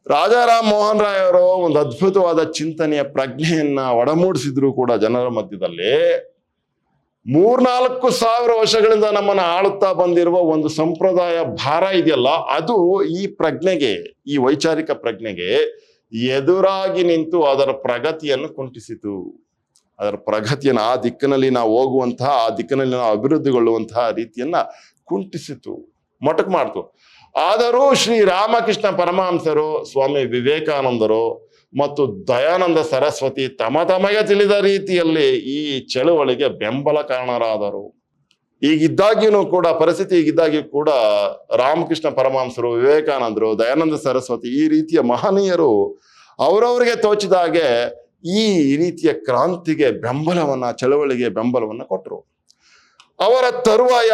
ರಾಜಾರಾಮ್ ಮೋಹನ್ ರಾಯ್ ಅವರು ಒಂದು ಅದ್ಭುತವಾದ ಚಿಂತನೆಯ ಪ್ರಜ್ಞೆಯನ್ನ ಒಡಮೂಡಿಸಿದ್ರು ಕೂಡ ಜನರ ಮಧ್ಯದಲ್ಲಿ. 3-4 ಸಾವಿರ ವರ್ಷಗಳಿಂದ ನಮ್ಮನ್ನು ಆಳುತ್ತಾ ಬಂದಿರುವ ಒಂದು ಸಂಪ್ರದಾಯ ಭಾರ ಇದೆಯಲ್ಲ, ಅದು ಈ ಪ್ರಜ್ಞೆಗೆ, ಈ ವೈಚಾರಿಕ ಪ್ರಜ್ಞೆಗೆ ಎದುರಾಗಿ ನಿಂತು ಅದರ ಪ್ರಗತಿಯನ್ನು ಕುಂಠಿಸಿತು. ಅದರ ಪ್ರಗತಿಯನ್ನು, ಆ ದಿಕ್ಕಿನಲ್ಲಿ ನಾವು ಹೋಗುವಂತಹ, ಆ ದಿಕ್ಕಿನಲ್ಲಿ ನಾವು ಅಭಿವೃದ್ಧಿಗೊಳ್ಳುವಂತಹ ರೀತಿಯನ್ನ ಕುಂಠಿಸಿತು, ಮೊಟಕು ಮಾಡ್ತು. ಆದರೂ ಶ್ರೀ ರಾಮಕೃಷ್ಣ ಪರಮಹಂಸರು, ಸ್ವಾಮಿ ವಿವೇಕಾನಂದರು ಮತ್ತು ದಯಾನಂದ ಸರಸ್ವತಿ ತಮಗೆ ತಿಳಿದ ರೀತಿಯಲ್ಲಿ ಈ ಚಳುವಳಿಗೆ ಬೆಂಬಲ ಕಾರಣರಾದರು. ಈಗಿದ್ದಾಗಿಯೂ ಕೂಡ, ಪರಿಸ್ಥಿತಿ ಈಗಿದ್ದಾಗಿಯೂ ಕೂಡ ರಾಮಕೃಷ್ಣ ಪರಮಹಂಸರು, ವಿವೇಕಾನಂದರು, ದಯಾನಂದ ಸರಸ್ವತಿ ಈ ರೀತಿಯ ಮಹನೀಯರು ಅವರವರಿಗೆ ತೋಚಿದ ಹಾಗೆ ಈ ರೀತಿಯ ಕ್ರಾಂತಿಗೆ ಬೆಂಬಲವನ್ನ, ಚಳವಳಿಗೆ ಬೆಂಬಲವನ್ನ ಕೊಟ್ಟರು. ಅವರ ತರುವಾಯ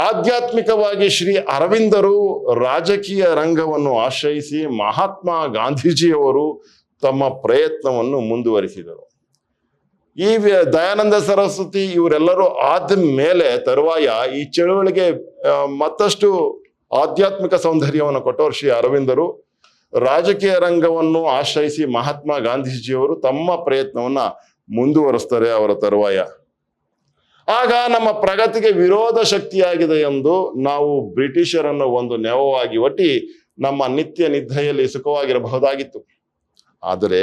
ಆಧ್ಯಾತ್ಮಿಕವಾಗಿ ಶ್ರೀ ಅರವಿಂದರು ರಾಜಕೀಯ ರಂಗವನ್ನು ಆಶ್ರಯಿಸಿ ಮಹಾತ್ಮ ಗಾಂಧೀಜಿಯವರು ತಮ್ಮ ಪ್ರಯತ್ನವನ್ನು ಮುಂದುವರಿಸಿದರು. ಈ ದಯಾನಂದ ಸರಸ್ವತಿ ಇವರೆಲ್ಲರೂ ಆದ ಮೇಲೆ ತರುವಾಯ ಈ ಚಳುವಳಿಗೆ ಮತ್ತಷ್ಟು ಆಧ್ಯಾತ್ಮಿಕ ಸೌಂದರ್ಯವನ್ನು ಕೊಟ್ಟವರು ಶ್ರೀ ಅರವಿಂದರು. ರಾಜಕೀಯ ರಂಗವನ್ನು ಆಶ್ರಯಿಸಿ ಮಹಾತ್ಮ ಗಾಂಧೀಜಿಯವರು ತಮ್ಮ ಪ್ರಯತ್ನವನ್ನ ಮುಂದುವರಿಸ್ತಾರೆ ಅವರ ತರುವಾಯ. ಆಗ ನಮ್ಮ ಪ್ರಗತಿಗೆ ವಿರೋಧ ಶಕ್ತಿಯಾಗಿದೆ ಎಂದು ನಾವು ಬ್ರಿಟಿಷರನ್ನು ಒಂದು ನೆವವಾಗಿ ಒಟ್ಟಿ ನಮ್ಮ ನಿತ್ಯ ನಿದ್ರೆಯಲ್ಲಿ ಸುಖವಾಗಿರಬಹುದಾಗಿತ್ತು. ಆದರೆ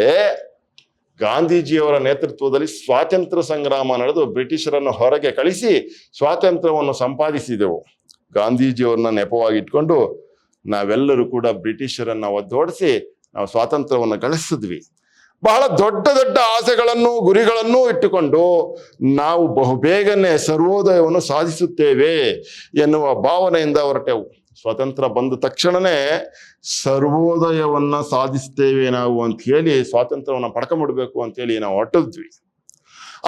ಗಾಂಧೀಜಿಯವರ ನೇತೃತ್ವದಲ್ಲಿ ಸ್ವಾತಂತ್ರ್ಯ ಸಂಗ್ರಾಮ ನಡೆದು ಬ್ರಿಟಿಷರನ್ನು ಹೊರಗೆ ಕಳಿಸಿ ಸ್ವಾತಂತ್ರ್ಯವನ್ನು ಸಂಪಾದಿಸಿದೆವು. ಗಾಂಧೀಜಿಯವರನ್ನ ನೆಪವಾಗಿಟ್ಕೊಂಡು ನಾವೆಲ್ಲರೂ ಕೂಡ ಬ್ರಿಟಿಷರನ್ನ ಒದ್ದೋಡಿಸಿ ನಾವು ಸ್ವಾತಂತ್ರ್ಯವನ್ನು ಗಳಿಸಿದ್ವಿ. ಬಹಳ ದೊಡ್ಡ ದೊಡ್ಡ ಆಸೆಗಳನ್ನು, ಗುರಿಗಳನ್ನು ಇಟ್ಟುಕೊಂಡು ನಾವು ಬಹುಬೇಗನೆ ಸರ್ವೋದಯವನ್ನು ಸಾಧಿಸುತ್ತೇವೆ ಎನ್ನುವ ಭಾವನೆಯಿಂದ ಹೊರಟೆವು. ಸ್ವತಂತ್ರ ಬಂದ ತಕ್ಷಣನೇ ಸರ್ವೋದಯವನ್ನ ಸಾಧಿಸ್ತೇವೆ ನಾವು ಅಂತ ಹೇಳಿ, ಸ್ವಾತಂತ್ರ್ಯವನ್ನು ಪಡ್ಕೊಂಡ್ಬಿಡ್ಬೇಕು ಅಂತ ಹೇಳಿ ನಾವು ಹೊರಟಿದ್ವಿ.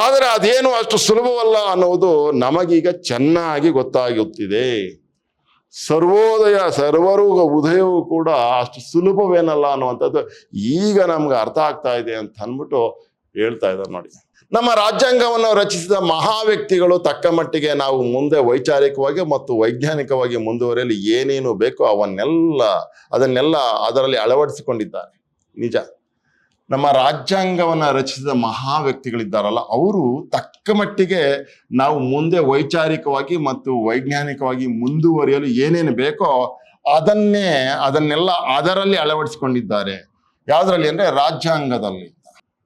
ಆದರೆ ಅದೇನು ಅಷ್ಟು ಸುಲಭವಲ್ಲ ಅನ್ನುವುದು ನಮಗೀಗ ಚೆನ್ನಾಗಿ ಗೊತ್ತಾಗುತ್ತಿದೆ. ಸರ್ವೋದಯ ಸರ್ವರು ಉದಯವೂ ಕೂಡ ಅಷ್ಟು ಸುಲಭವೇನಲ್ಲ ಅನ್ನುವಂಥದ್ದು ಈಗ ನಮ್ಗೆ ಅರ್ಥ ಆಗ್ತಾ ಇದೆ ಅಂತ ಅಂದ್ಬಿಟ್ಟು ಹೇಳ್ತಾ ಇದ್ದಾರೆ ನೋಡಿ. ನಮ್ಮ ರಾಜ್ಯಾಂಗವನ್ನು ರಚಿಸಿದ ಮಹಾ ವ್ಯಕ್ತಿಗಳು ತಕ್ಕ ಮಟ್ಟಿಗೆ ನಾವು ಮುಂದೆ ವೈಚಾರಿಕವಾಗಿ ಮತ್ತು ವೈಜ್ಞಾನಿಕವಾಗಿ ಮುಂದುವರಿಯಲು ಏನೇನು ಬೇಕೋ ಅದನ್ನೆಲ್ಲ ಅದರಲ್ಲಿ ಅಳವಡಿಸಿಕೊಂಡಿದ್ದಾರೆ. ನಿಜ, ನಮ್ಮ ರಾಜ್ಯಾಂಗವನ್ನು ರಚಿಸಿದ ಮಹಾ ವ್ಯಕ್ತಿಗಳಿದ್ದಾರಲ್ಲ, ಅವರು ತಕ್ಕ ಮಟ್ಟಿಗೆ ನಾವು ಮುಂದೆ ವೈಚಾರಿಕವಾಗಿ ಮತ್ತು ವೈಜ್ಞಾನಿಕವಾಗಿ ಮುಂದುವರಿಯಲು ಏನೇನು ಬೇಕೋ ಅದನ್ನೆಲ್ಲ ಅದರಲ್ಲಿ ಅಳವಡಿಸಿಕೊಂಡಿದ್ದಾರೆ. ಯಾವುದರಲ್ಲಿ ಅಂದರೆ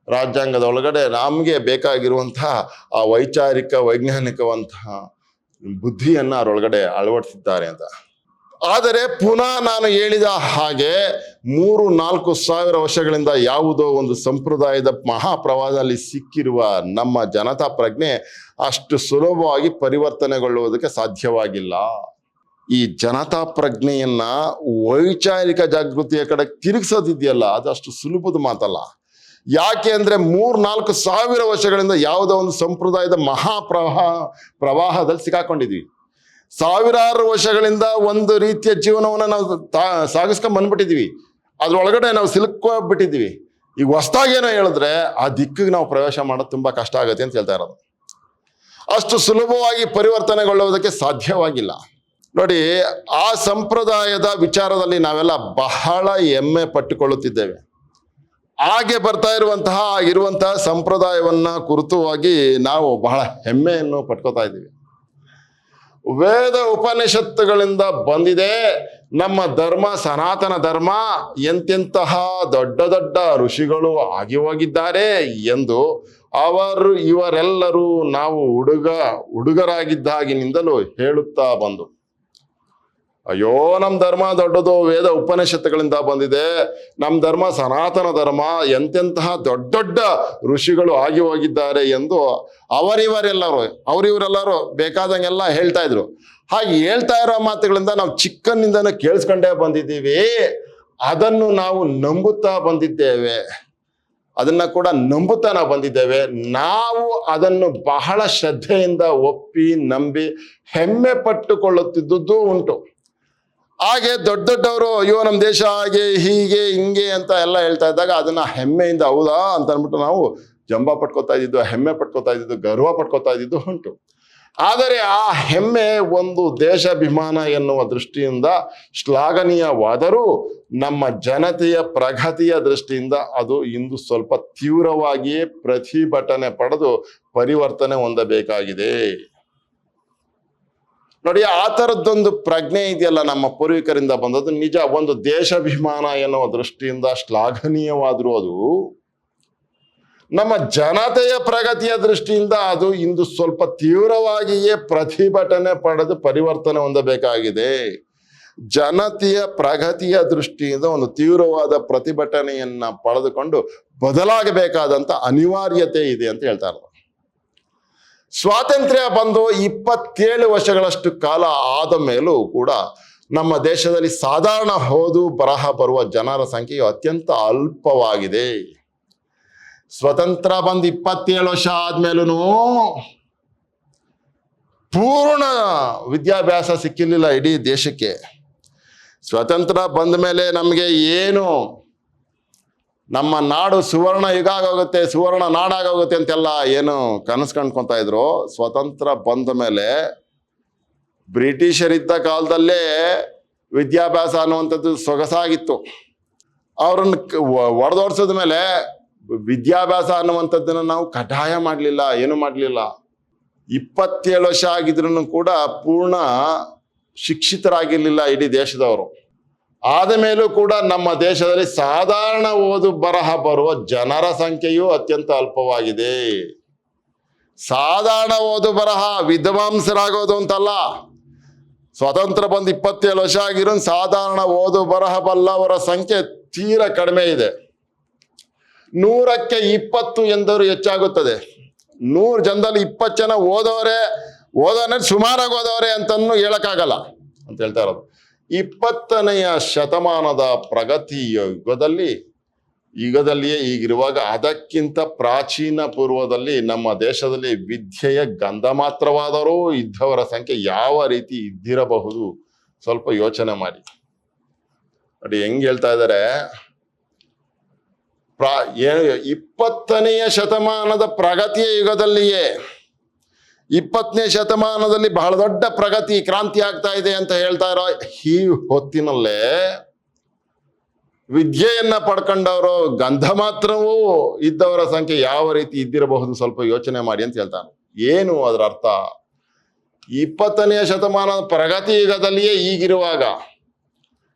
ರಾಜ್ಯಾಂಗದ ಒಳಗಡೆ ನಮಗೆ ಬೇಕಾಗಿರುವಂತಹ ಆ ವೈಜ್ಞಾನಿಕವಂತಹ ಬುದ್ಧಿಯನ್ನು ಅದರೊಳಗಡೆ ಅಳವಡಿಸಿದ್ದಾರೆ ಅಂತ. ಆದರೆ ಪುನಃ ನಾನು ಹೇಳಿದ ಹಾಗೆ 3-4 ಸಾವಿರ ವರ್ಷಗಳಿಂದ ಯಾವುದೋ ಒಂದು ಸಂಪ್ರದಾಯದ ಮಹಾಪ್ರವಾಹದಲ್ಲಿ ಸಿಕ್ಕಿರುವ ನಮ್ಮ ಜನತಾ ಪ್ರಜ್ಞೆ ಅಷ್ಟು ಸುಲಭವಾಗಿ ಪರಿವರ್ತನೆಗೊಳ್ಳುವುದಕ್ಕೆ ಸಾಧ್ಯವಾಗಿಲ್ಲ. ಈ ಜನತಾ ಪ್ರಜ್ಞೆಯನ್ನ ವೈಚಾರಿಕ ಜಾಗೃತಿಯ ಕಡೆ ತಿರುಗಿಸೋದಿದೆಯಲ್ಲ, ಅದು ಅಷ್ಟು ಸುಲಭದ ಮಾತಲ್ಲ. ಯಾಕೆ ಅಂದ್ರೆ 3-4 ಸಾವಿರ ವರ್ಷಗಳಿಂದ ಯಾವುದೋ ಒಂದು ಸಂಪ್ರದಾಯದ ಪ್ರವಾಹದಲ್ಲಿ ಸಿಕ್ಕಾಕೊಂಡಿದ್ವಿ. ಸಾವಿರಾರು ವರ್ಷಗಳಿಂದ ಒಂದು ರೀತಿಯ ಜೀವನವನ್ನು ನಾವು ಸಾಗಿಸ್ಕೊಂಡ್ ಬಂದ್ಬಿಟ್ಟಿದ್ವಿ. ಅದ್ರೊಳಗಡೆ ನಾವು ಸಿಲುಕೋಗ್ಬಿಟ್ಟಿದ್ವಿ. ಈಗ ಹೊಸ್ದಾಗೇನೋ ಹೇಳಿದ್ರೆ ಆ ದಿಕ್ಕಿಗೆ ನಾವು ಪ್ರವೇಶ ಮಾಡೋದು ತುಂಬಾ ಕಷ್ಟ ಆಗುತ್ತೆ ಅಂತ ಹೇಳ್ತಾ ಇರೋದು. ಅಷ್ಟು ಸುಲಭವಾಗಿ ಪರಿವರ್ತನೆಗೊಳ್ಳುವುದಕ್ಕೆ ಸಾಧ್ಯವಾಗಿಲ್ಲ. ನೋಡಿ, ಆ ಸಂಪ್ರದಾಯದ ವಿಚಾರದಲ್ಲಿ ನಾವೆಲ್ಲ ಬಹಳ ಹೆಮ್ಮೆ ಪಟ್ಟುಕೊಳ್ಳುತ್ತಿದ್ದೇವೆ. ಹಾಗೆ ಬರ್ತಾ ಇರುವಂತಹ ಸಂಪ್ರದಾಯವನ್ನ ಕುರಿತುವಾಗಿ ನಾವು ಬಹಳ ಹೆಮ್ಮೆಯನ್ನು ಪಟ್ಕೋತಾ ಇದ್ದೀವಿ. ವೇದ ಉಪನಿಷತ್ತುಗಳಿಂದ ಬಂದಿದೆ ನಮ್ಮ ಧರ್ಮ, ಸನಾತನ ಧರ್ಮ. ಎಂತೆಂತಹ ದೊಡ್ಡ ದೊಡ್ಡ ಋಷಿಗಳು ಆಗಿ ಹೋಗಿದ್ದಾರೆ ಎಂದು ಇವರೆಲ್ಲರೂ ನಾವು ಹುಡುಗರಾಗಿದ್ದಾಗಿನಿಂದಲೂ ಹೇಳುತ್ತಾ ಬಂದು, ಅಯ್ಯೋ ನಮ್ಮ ಧರ್ಮ ದೊಡ್ಡದು, ವೇದ ಉಪನಿಷತ್ತುಗಳಿಂದ ಬಂದಿದೆ, ನಮ್ಮ ಧರ್ಮ ಸನಾತನ ಧರ್ಮ, ಎಂತೆಂತಹ ದೊಡ್ಡ ದೊಡ್ಡ ಋಷಿಗಳು ಆಗಿ ಹೋಗಿದ್ದಾರೆ ಎಂದು ಅವರಿವರೆಲ್ಲರೂ ಬೇಕಾದಂಗೆಲ್ಲ ಹೇಳ್ತಾ ಇದ್ರು. ಹಾಗೆ ಹೇಳ್ತಾ ಇರೋ ಮಾತುಗಳಿಂದ ನಾವು ಚಿಕ್ಕನ್ನಿಂದನೂ ಕೇಳಿಸ್ಕೊಂಡೇ ಬಂದಿದ್ದೀವಿ. ಅದನ್ನು ನಾವು ನಂಬುತ್ತಾ ಬಂದಿದ್ದೇವೆ. ನಾವು ಅದನ್ನು ಬಹಳ ಶ್ರದ್ಧೆಯಿಂದ ಒಪ್ಪಿ ನಂಬಿ ಹೆಮ್ಮೆ ಪಟ್ಟುಕೊಳ್ಳುತ್ತಿದ್ದುದು ಉಂಟು. ಹಾಗೆ ದೊಡ್ಡವರು ಅಯ್ಯೋ ನಮ್ಮ ದೇಶ ಹಾಗೆ ಹೀಗೆ ಹಿಂಗೆ ಅಂತ ಎಲ್ಲ ಹೇಳ್ತಾ ಇದ್ದಾಗ ಅದನ್ನ ಹೆಮ್ಮೆಯಿಂದ ಹೌದಾ ಅಂತ ಅಂದ್ಬಿಟ್ಟು ನಾವು ಜಂಬ ಪಟ್ಕೋತಾ ಇದ್ದಿದ್ದು, ಹೆಮ್ಮೆ ಪಟ್ಕೋತಾ ಇದ್ದಿದ್ದು, ಗರ್ವ ಪಟ್ಕೋತಾ ಇದ್ದಿದ್ದು ಉಂಟು. ಆದರೆ ಆ ಹೆಮ್ಮೆ ಒಂದು ದೇಶಾಭಿಮಾನ ಎನ್ನುವ ದೃಷ್ಟಿಯಿಂದ ಶ್ಲಾಘನೀಯವಾದರೂ ನಮ್ಮ ಜನತೆಯ ಪ್ರಗತಿಯ ದೃಷ್ಟಿಯಿಂದ ಅದು ಇಂದು ಸ್ವಲ್ಪ ತೀವ್ರವಾಗಿಯೇ ಪ್ರತಿಭಟನೆ ಪಡೆದು ಪರಿವರ್ತನೆ ಹೊಂದಬೇಕಾಗಿದೆ. ನೋಡಿ, ಆ ಥರದ್ದೊಂದು ಪ್ರಜ್ಞೆ ಇದೆಯಲ್ಲ ನಮ್ಮ ಪೂರ್ವಿಕರಿಂದ ಬಂದದ್ದು ನಿಜ. ಒಂದು ದೇಶಾಭಿಮಾನ ಎನ್ನುವ ದೃಷ್ಟಿಯಿಂದ ಶ್ಲಾಘನೀಯವಾದರೂ ಅದು ನಮ್ಮ ಜನತೆಯ ಪ್ರಗತಿಯ ದೃಷ್ಟಿಯಿಂದ ಅದು ಇಂದು ಸ್ವಲ್ಪ ತೀವ್ರವಾಗಿಯೇ ಪ್ರತಿಭಟನೆ ಪಡೆದು ಪರಿವರ್ತನೆ ಹೊಂದಬೇಕಾಗಿದೆ. ಜನತೆಯ ಪ್ರಗತಿಯ ದೃಷ್ಟಿಯಿಂದ ಒಂದು ತೀವ್ರವಾದ ಪ್ರತಿಭಟನೆಯನ್ನ ಪಡೆದುಕೊಂಡು ಬದಲಾಗಬೇಕಾದಂತ ಅನಿವಾರ್ಯತೆ ಇದೆ ಅಂತ ಹೇಳ್ತಾರೆ. ಸ್ವಾತಂತ್ರ್ಯ ಬಂದು 27 ವರ್ಷಗಳಷ್ಟು ಕಾಲ ಆದ ಮೇಲೂ ಕೂಡ ನಮ್ಮ ದೇಶದಲ್ಲಿ ಸಾಧಾರಣ ಓದು ಬರಹ ಬರುವ ಜನರ ಸಂಖ್ಯೆಯು ಅತ್ಯಂತ ಅಲ್ಪವಾಗಿದೆ. ಸ್ವತಂತ್ರ ಬಂದು 27 ವರ್ಷ ಆದ್ಮೇಲೂ ಪೂರ್ಣ ವಿದ್ಯಾಭ್ಯಾಸ ಸಿಕ್ಕಿರಲಿಲ್ಲ ಇಡೀ ದೇಶಕ್ಕೆ. ಸ್ವತಂತ್ರ ಬಂದ ಮೇಲೆ ನಮಗೆ ಏನು ನಮ್ಮ ನಾಡು ಸುವರ್ಣ ಯುಗ ಆಗೋಗುತ್ತೆ, ಸುವರ್ಣ ನಾಡಾಗೋಗುತ್ತೆ ಅಂತೆಲ್ಲ ಏನು ಕನಸು ಕಂಡ್ಕೊತಾ ಇದ್ರು. ಸ್ವತಂತ್ರ ಬಂದ ಮೇಲೆ ಬ್ರಿಟಿಷರಿದ್ದ ಕಾಲದಲ್ಲೇ ವಿದ್ಯಾಭ್ಯಾಸ ಅನ್ನುವಂಥದ್ದು ಸೊಗಸಾಗಿತ್ತು. ಅವ್ರನ್ನ ಒಡೆದೋಡ್ಸಿದ ಮೇಲೆ ವಿದ್ಯಾಭ್ಯಾಸ ಅನ್ನುವಂಥದ್ದನ್ನು ನಾವು ಕಡ್ಡಾಯ ಮಾಡಲಿಲ್ಲ, ಏನು ಮಾಡಲಿಲ್ಲ. 27 ವರ್ಷ ಆಗಿದ್ರು ಕೂಡ ಪೂರ್ಣ ಶಿಕ್ಷಿತರಾಗಿರ್ಲಿಲ್ಲ ಇಡೀ ದೇಶದವರು. ಆದ ಮೇಲೂ ಕೂಡ ನಮ್ಮ ದೇಶದಲ್ಲಿ ಸಾಧಾರಣ ಓದು ಬರಹ ಬರುವ ಜನರ ಸಂಖ್ಯೆಯು ಅತ್ಯಂತ ಅಲ್ಪವಾಗಿದೆ. ಸಾಧಾರಣ ಓದು ಬರಹ ವಿದ್ವಾಂಸರಾಗೋದು ಅಂತಲ್ಲ, ಸ್ವತಂತ್ರ ಬಂದು 27 ವರ್ಷ ಆಗಿರೋ ಸಾಧಾರಣ ಓದು ಬರಹ ಬಲ್ಲವರ ಸಂಖ್ಯೆ ತೀರಾ ಕಡಿಮೆ ಇದೆ. 100ಕ್ಕೆ 20 ಎಂದರು ಹೆಚ್ಚಾಗುತ್ತದೆ. 100 ಜನದಲ್ಲಿ 20 ಜನ ಓದೋರೆ ಸುಮಾರಾಗಿ ಓದೋರೆ ಅಂತನೂ ಹೇಳಕ್ಕಾಗಲ್ಲ ಅಂತ ಹೇಳ್ತಾ ಇರೋದು. 20ನೇ ಶತಮಾನದ ಪ್ರಗತಿ ಯುಗದಲ್ಲಿಯೇ ಈಗಿರುವಾಗ ಅದಕ್ಕಿಂತ ಪ್ರಾಚೀನ ಪೂರ್ವದಲ್ಲಿ ನಮ್ಮ ದೇಶದಲ್ಲಿ ವಿದ್ಯೆಯ ಗಂಧ ಮಾತ್ರವಾದರೂ ಇದ್ದವರ ಸಂಖ್ಯೆ ಯಾವ ರೀತಿ ಇದ್ದಿರಬಹುದು ಸ್ವಲ್ಪ ಯೋಚನೆ ಮಾಡಿ. ನೋಡಿ ಹೆಂಗ್ ಹೇಳ್ತಾ ಇದ್ದಾರೆ, 20ನೇ ಶತಮಾನದ ಪ್ರಗತಿಯ ಯುಗದಲ್ಲಿಯೇ 20ನೇ ಶತಮಾನದಲ್ಲಿ ಬಹಳ ದೊಡ್ಡ ಪ್ರಗತಿ ಕ್ರಾಂತಿ ಆಗ್ತಾ ಇದೆ ಅಂತ ಹೇಳ್ತಾ ಇರೋ ಈ ಹೊತ್ತಿನಲ್ಲೇ ವಿದ್ಯೆಯನ್ನ ಪಡ್ಕೊಂಡವರು ಗಂಧ ಮಾತ್ರವೂ ಇದ್ದವರ ಸಂಖ್ಯೆ ಯಾವ ರೀತಿ ಇದ್ದಿರಬಹುದು ಸ್ವಲ್ಪ ಯೋಚನೆ ಮಾಡಿ ಅಂತ ಹೇಳ್ತಾನೆ. ಏನು ಅದರ ಅರ್ಥ? 20ನೇ ಶತಮಾನದ ಪ್ರಗತಿ ಯುಗದಲ್ಲಿಯೇ ಈಗಿರುವಾಗ,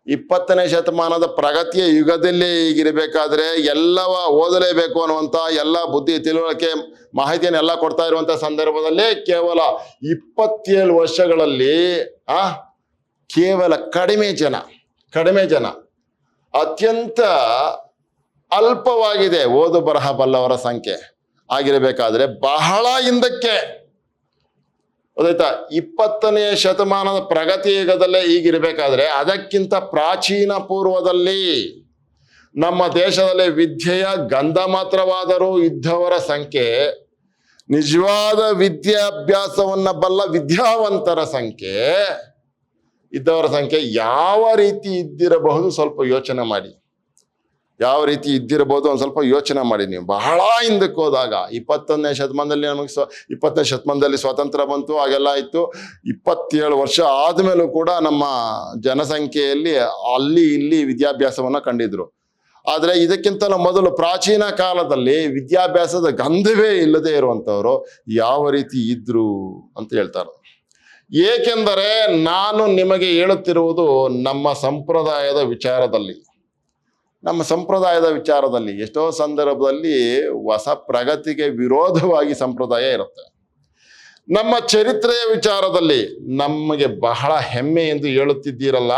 20ನೇ ಶತಮಾನದ ಪ್ರಗತಿಯ ಯುಗದಲ್ಲೇ ಈಗಿರಬೇಕಾದ್ರೆ ಎಲ್ಲವ ಓದಲೇಬೇಕು ಅನ್ನುವಂಥ ಎಲ್ಲ ಬುದ್ಧಿ ತಿಳುವಳಿಕೆ ಮಾಹಿತಿಯನ್ನೆಲ್ಲ ಕೊಡ್ತಾ ಇರುವಂತ ಸಂದರ್ಭದಲ್ಲೇ ಕೇವಲ 27 ವರ್ಷಗಳಲ್ಲಿ ಕೇವಲ ಕಡಿಮೆ ಜನ ಅತ್ಯಂತ ಅಲ್ಪವಾಗಿದೆ ಓದು ಬರಹ ಬಲ್ಲವರ ಸಂಖ್ಯೆ ಆಗಿರಬೇಕಾದ್ರೆ ಬಹಳ ಹಿಂದಕ್ಕೆ ಗೊತ್ತಾಯ್ತಾ 20ನೇ ಶತಮಾನದ ಪ್ರಗತಿ ಯುಗದಲ್ಲೇ ಈಗಿರಬೇಕಾದ್ರೆ ಅದಕ್ಕಿಂತ ಪ್ರಾಚೀನ ಪೂರ್ವದಲ್ಲಿ ನಮ್ಮ ದೇಶದಲ್ಲಿ ವಿದ್ಯೆಯ ಗಂಧ ಮಾತ್ರವಾದರೂ ಇದ್ದವರ ಸಂಖ್ಯೆ, ನಿಜವಾದ ವಿದ್ಯಾಭ್ಯಾಸವನ್ನ ಬಲ್ಲ ವಿದ್ಯಾವಂತರ ಸಂಖ್ಯೆ ಇದ್ದವರ ಸಂಖ್ಯೆ ಯಾವ ರೀತಿ ಇದ್ದಿರಬಹುದು ಸ್ವಲ್ಪ ಯೋಚನೆ ಮಾಡಿ. ಯಾವ ರೀತಿ ಇದ್ದಿರಬಹುದು ಒಂದು ಸ್ವಲ್ಪ ಯೋಚನೆ ಮಾಡಿ ನೀವು. ಬಹಳ ಹಿಂದಕ್ಕೆ ಹೋದಾಗ 20ನೇ ಶತಮಾನದಲ್ಲಿ ನಮಗೆ 20ನೇ ಶತಮಾನದಲ್ಲಿ ಸ್ವಾತಂತ್ರ್ಯ ಬಂತು, ಹಾಗೆಲ್ಲ ಇತ್ತು. 27 ವರ್ಷ ಆದ್ಮೇಲೂ ಕೂಡ ನಮ್ಮ ಜನಸಂಖ್ಯೆಯಲ್ಲಿ ಅಲ್ಲಿ ಇಲ್ಲಿ ವಿದ್ಯಾಭ್ಯಾಸವನ್ನ ಕಂಡಿದ್ರು. ಆದ್ರೆ ಇದಕ್ಕಿಂತಲೂ ಮೊದಲು ಪ್ರಾಚೀನ ಕಾಲದಲ್ಲಿ ವಿದ್ಯಾಭ್ಯಾಸದ ಗಂಧವೇ ಇಲ್ಲದೆ ಇರುವಂತವ್ರು ಯಾವ ರೀತಿ ಇದ್ರು ಅಂತ ಹೇಳ್ತಾರೆ. ಏಕೆಂದರೆ ನಾನು ನಿಮಗೆ ಹೇಳುತ್ತಿರುವುದು ನಮ್ಮ ಸಂಪ್ರದಾಯದ ವಿಚಾರದಲ್ಲಿ ಎಷ್ಟೋ ಸಂದರ್ಭದಲ್ಲಿ ಹೊಸ ಪ್ರಗತಿಗೆ ವಿರೋಧವಾಗಿ ಸಂಪ್ರದಾಯ ಇರುತ್ತೆ. ನಮ್ಮ ಚರಿತ್ರೆಯ ವಿಚಾರದಲ್ಲಿ ನಮಗೆ ಬಹಳ ಹೆಮ್ಮೆ ಎಂದು ಹೇಳುತ್ತಿದ್ದೀರಲ್ಲ,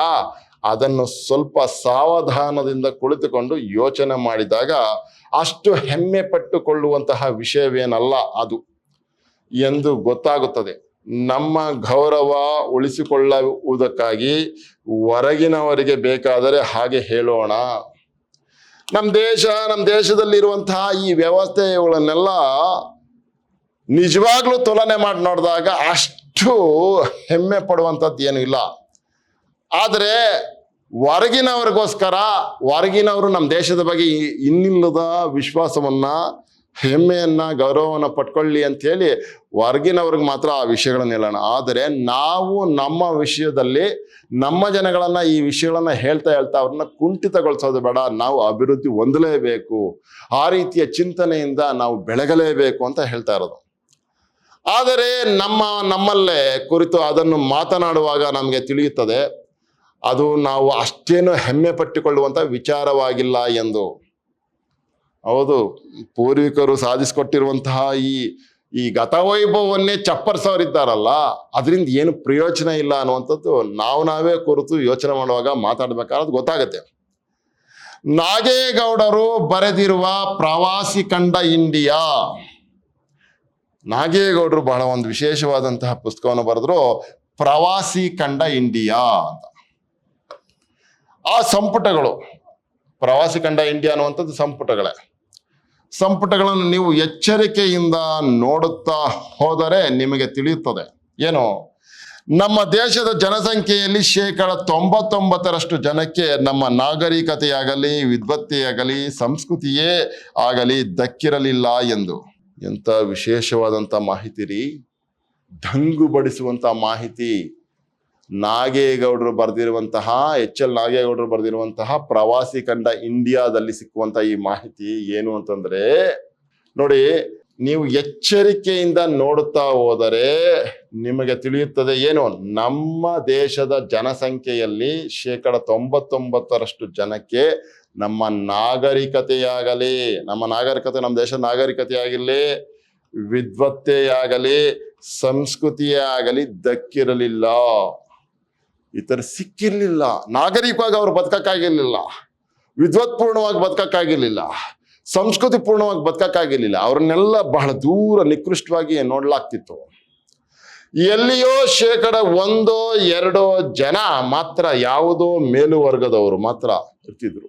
ಅದನ್ನು ಸ್ವಲ್ಪ ಸಾವಧಾನದಿಂದ ಕುಳಿತುಕೊಂಡು ಯೋಚನೆ ಮಾಡಿದಾಗ ಅಷ್ಟು ಹೆಮ್ಮೆ ಪಟ್ಟುಕೊಳ್ಳುವಂತಹ ವಿಷಯವೇನಲ್ಲ ಅದು ಎಂದು ಗೊತ್ತಾಗುತ್ತದೆ. ನಮ್ಮ ಗೌರವ ಉಳಿಸಿಕೊಳ್ಳುವುದಕ್ಕಾಗಿ ಹೊರಗಿನವರಿಗೆ ಬೇಕಾದರೆ ಹಾಗೆ ಹೇಳೋಣ. ನಮ್ಮ ದೇಶದಲ್ಲಿರುವಂತಹ ಈ ವ್ಯವಸ್ಥೆಗಳನ್ನೆಲ್ಲ ನಿಜವಾಗ್ಲೂ ತುಲನೆ ಮಾಡಿ ನೋಡಿದಾಗ ಅಷ್ಟು ಹೆಮ್ಮೆ ಪಡುವಂಥದ್ದು ಏನು ಇಲ್ಲ. ಆದರೆ ಹೊರಗಿನವರು ನಮ್ಮ ದೇಶದ ಬಗ್ಗೆ ಇನ್ನಿಲ್ಲದ ವಿಶ್ವಾಸವನ್ನ, ಹೆಮ್ಮೆಯನ್ನ, ಗೌರವವನ್ನು ಪಟ್ಕೊಳ್ಳಿ ಅಂತ ಹೇಳಿ ಹೊರಗಿನವ್ರಿಗೆ ಮಾತ್ರ ಆ ವಿಷಯಗಳನ್ನ ಹೇಳೋಣ. ಆದರೆ ನಾವು ನಮ್ಮ ವಿಷಯದಲ್ಲಿ ನಮ್ಮ ಜನಗಳನ್ನ ಈ ವಿಷಯಗಳನ್ನ ಹೇಳ್ತಾ ಅವ್ರನ್ನ ಕುಂಠಿತಗೊಳಿಸೋದು ಬೇಡ. ನಾವು ಅಭಿವೃದ್ಧಿ ಹೊಂದಲೇಬೇಕು, ಆ ರೀತಿಯ ಚಿಂತನೆಯಿಂದ ನಾವು ಬೆಳಗಲೇಬೇಕು ಅಂತ ಹೇಳ್ತಾ ಇರೋದು. ಆದರೆ ನಮ್ಮಲ್ಲೇ ಕುರಿತು ಅದನ್ನು ಮಾತನಾಡುವಾಗ ನಮಗೆ ತಿಳಿಯುತ್ತದೆ ಅದು ನಾವು ಅಷ್ಟೇನು ಹೆಮ್ಮೆ ಪಟ್ಟುಕೊಳ್ಳುವಂತ ವಿಚಾರವಾಗಿಲ್ಲ ಎಂದು. ಹೌದು, ಪೂರ್ವಿಕರು ಸಾಧಿಸಿಕೊಟ್ಟಿರುವಂತಹ ಈ ಗತವೈಭವನ್ನೇ ಚಪ್ಪರ್ಸೋರಿದ್ದಾರಲ್ಲ, ಅದರಿಂದ ಏನು ಪ್ರಯೋಜನ ಇಲ್ಲ ಅನ್ನುವಂಥದ್ದು ನಾವೇ ಕುರಿತು ಯೋಚನೆ ಮಾಡುವಾಗ ಮಾತಾಡ್ಬೇಕಾದ್ರೆ ಗೊತ್ತಾಗತ್ತೆ. ನಾಗೇಗೌಡರು ಬರೆದಿರುವ ಪ್ರವಾಸಿ ಕಂಡ ಇಂಡಿಯಾ, ನಾಗೇಗೌಡರು ಬಹಳ ಒಂದು ವಿಶೇಷವಾದಂತಹ ಪುಸ್ತಕವನ್ನು ಬರೆದ್ರು, ಪ್ರವಾಸಿ ಕಂಡ ಇಂಡಿಯಾ ಅಂತ. ಆ ಸಂಪುಟಗಳು, ಪ್ರವಾಸಿ ಕಂಡ ಇಂಡಿಯಾ ಅನ್ನುವಂಥದ್ದು ಸಂಪುಟಗಳನ್ನು ನೀವು ಎಚ್ಚರಿಕೆಯಿಂದ ನೋಡುತ್ತಾ ಹೋದರೆ ನಿಮಗೆ ತಿಳಿಯುತ್ತದೆ. ಏನು, ನಮ್ಮ ದೇಶದ ಜನಸಂಖ್ಯೆಯಲ್ಲಿ 99% ಜನಕ್ಕೆ ನಮ್ಮ ನಾಗರಿಕತೆಯಾಗಲಿ, ವಿದ್ವತ್ತೆಯಾಗಲಿ, ಸಂಸ್ಕೃತಿಯೇ ಆಗಲಿ ದಕ್ಕಿರಲಿಲ್ಲ ಎಂದು. ಎಂಥ ವಿಶೇಷವಾದಂಥ ಮಾಹಿತಿ ರೀ, ದಂಗು ಬಡಿಸುವಂಥ ಮಾಹಿತಿ. ನಾಗೇಗೌಡರು ಬರೆದಿರುವಂತಹ ನಾಗೇಗೌಡರು ಬರೆದಿರುವಂತಹ ಪ್ರವಾಸಿ ಕಂಡ ಇಂಡಿಯಾದಲ್ಲಿ ಸಿಕ್ಕುವಂತ ಈ ಮಾಹಿತಿ ಏನು ಅಂತಂದ್ರೆ, ನೋಡಿ, ನೀವು ಎಚ್ಚರಿಕೆಯಿಂದ ನೋಡುತ್ತಾ ಹೋದರೆ ನಿಮಗೆ ತಿಳಿಯುತ್ತದೆ. ಏನು, ನಮ್ಮ ದೇಶದ ಜನಸಂಖ್ಯೆಯಲ್ಲಿ 99% ಜನಕ್ಕೆ ನಮ್ಮ ನಾಗರಿಕತೆಯಾಗಲಿ, ನಮ್ಮ ದೇಶದ ನಾಗರಿಕತೆಯಾಗಲಿ, ವಿದ್ವತ್ತೆಯಾಗಲಿ, ಸಂಸ್ಕೃತಿಯೇ ಆಗಲಿ ದಕ್ಕಿರಲಿಲ್ಲ. ಇತರ ಸಿಕ್ಕಿರ್ಲಿಲ್ಲ. ನಾಗರಿಕವಾಗಿ ಅವ್ರು ಬದುಕಕ್ಕಾಗಿರ್ಲಿಲ್ಲ, ವಿದ್ವತ್ಪೂರ್ಣವಾಗಿ ಬದುಕಕ್ಕಾಗಿರ್ಲಿಲ್ಲ, ಸಂಸ್ಕೃತಿ ಪೂರ್ಣವಾಗಿ ಬದುಕಕ್ಕಾಗಿರ್ಲಿಲ್ಲ. ಅವ್ರನ್ನೆಲ್ಲ ಬಹಳ ದೂರ ನಿಕೃಷ್ಟವಾಗಿ ನೋಡ್ಲಾಗ್ತಿತ್ತು. ಎಲ್ಲಿಯೋ 1-2 ಜನ ಮಾತ್ರ, ಯಾವುದೋ ಮೇಲುವರ್ಗದವರು ಮಾತ್ರ ಇರ್ತಿದ್ರು.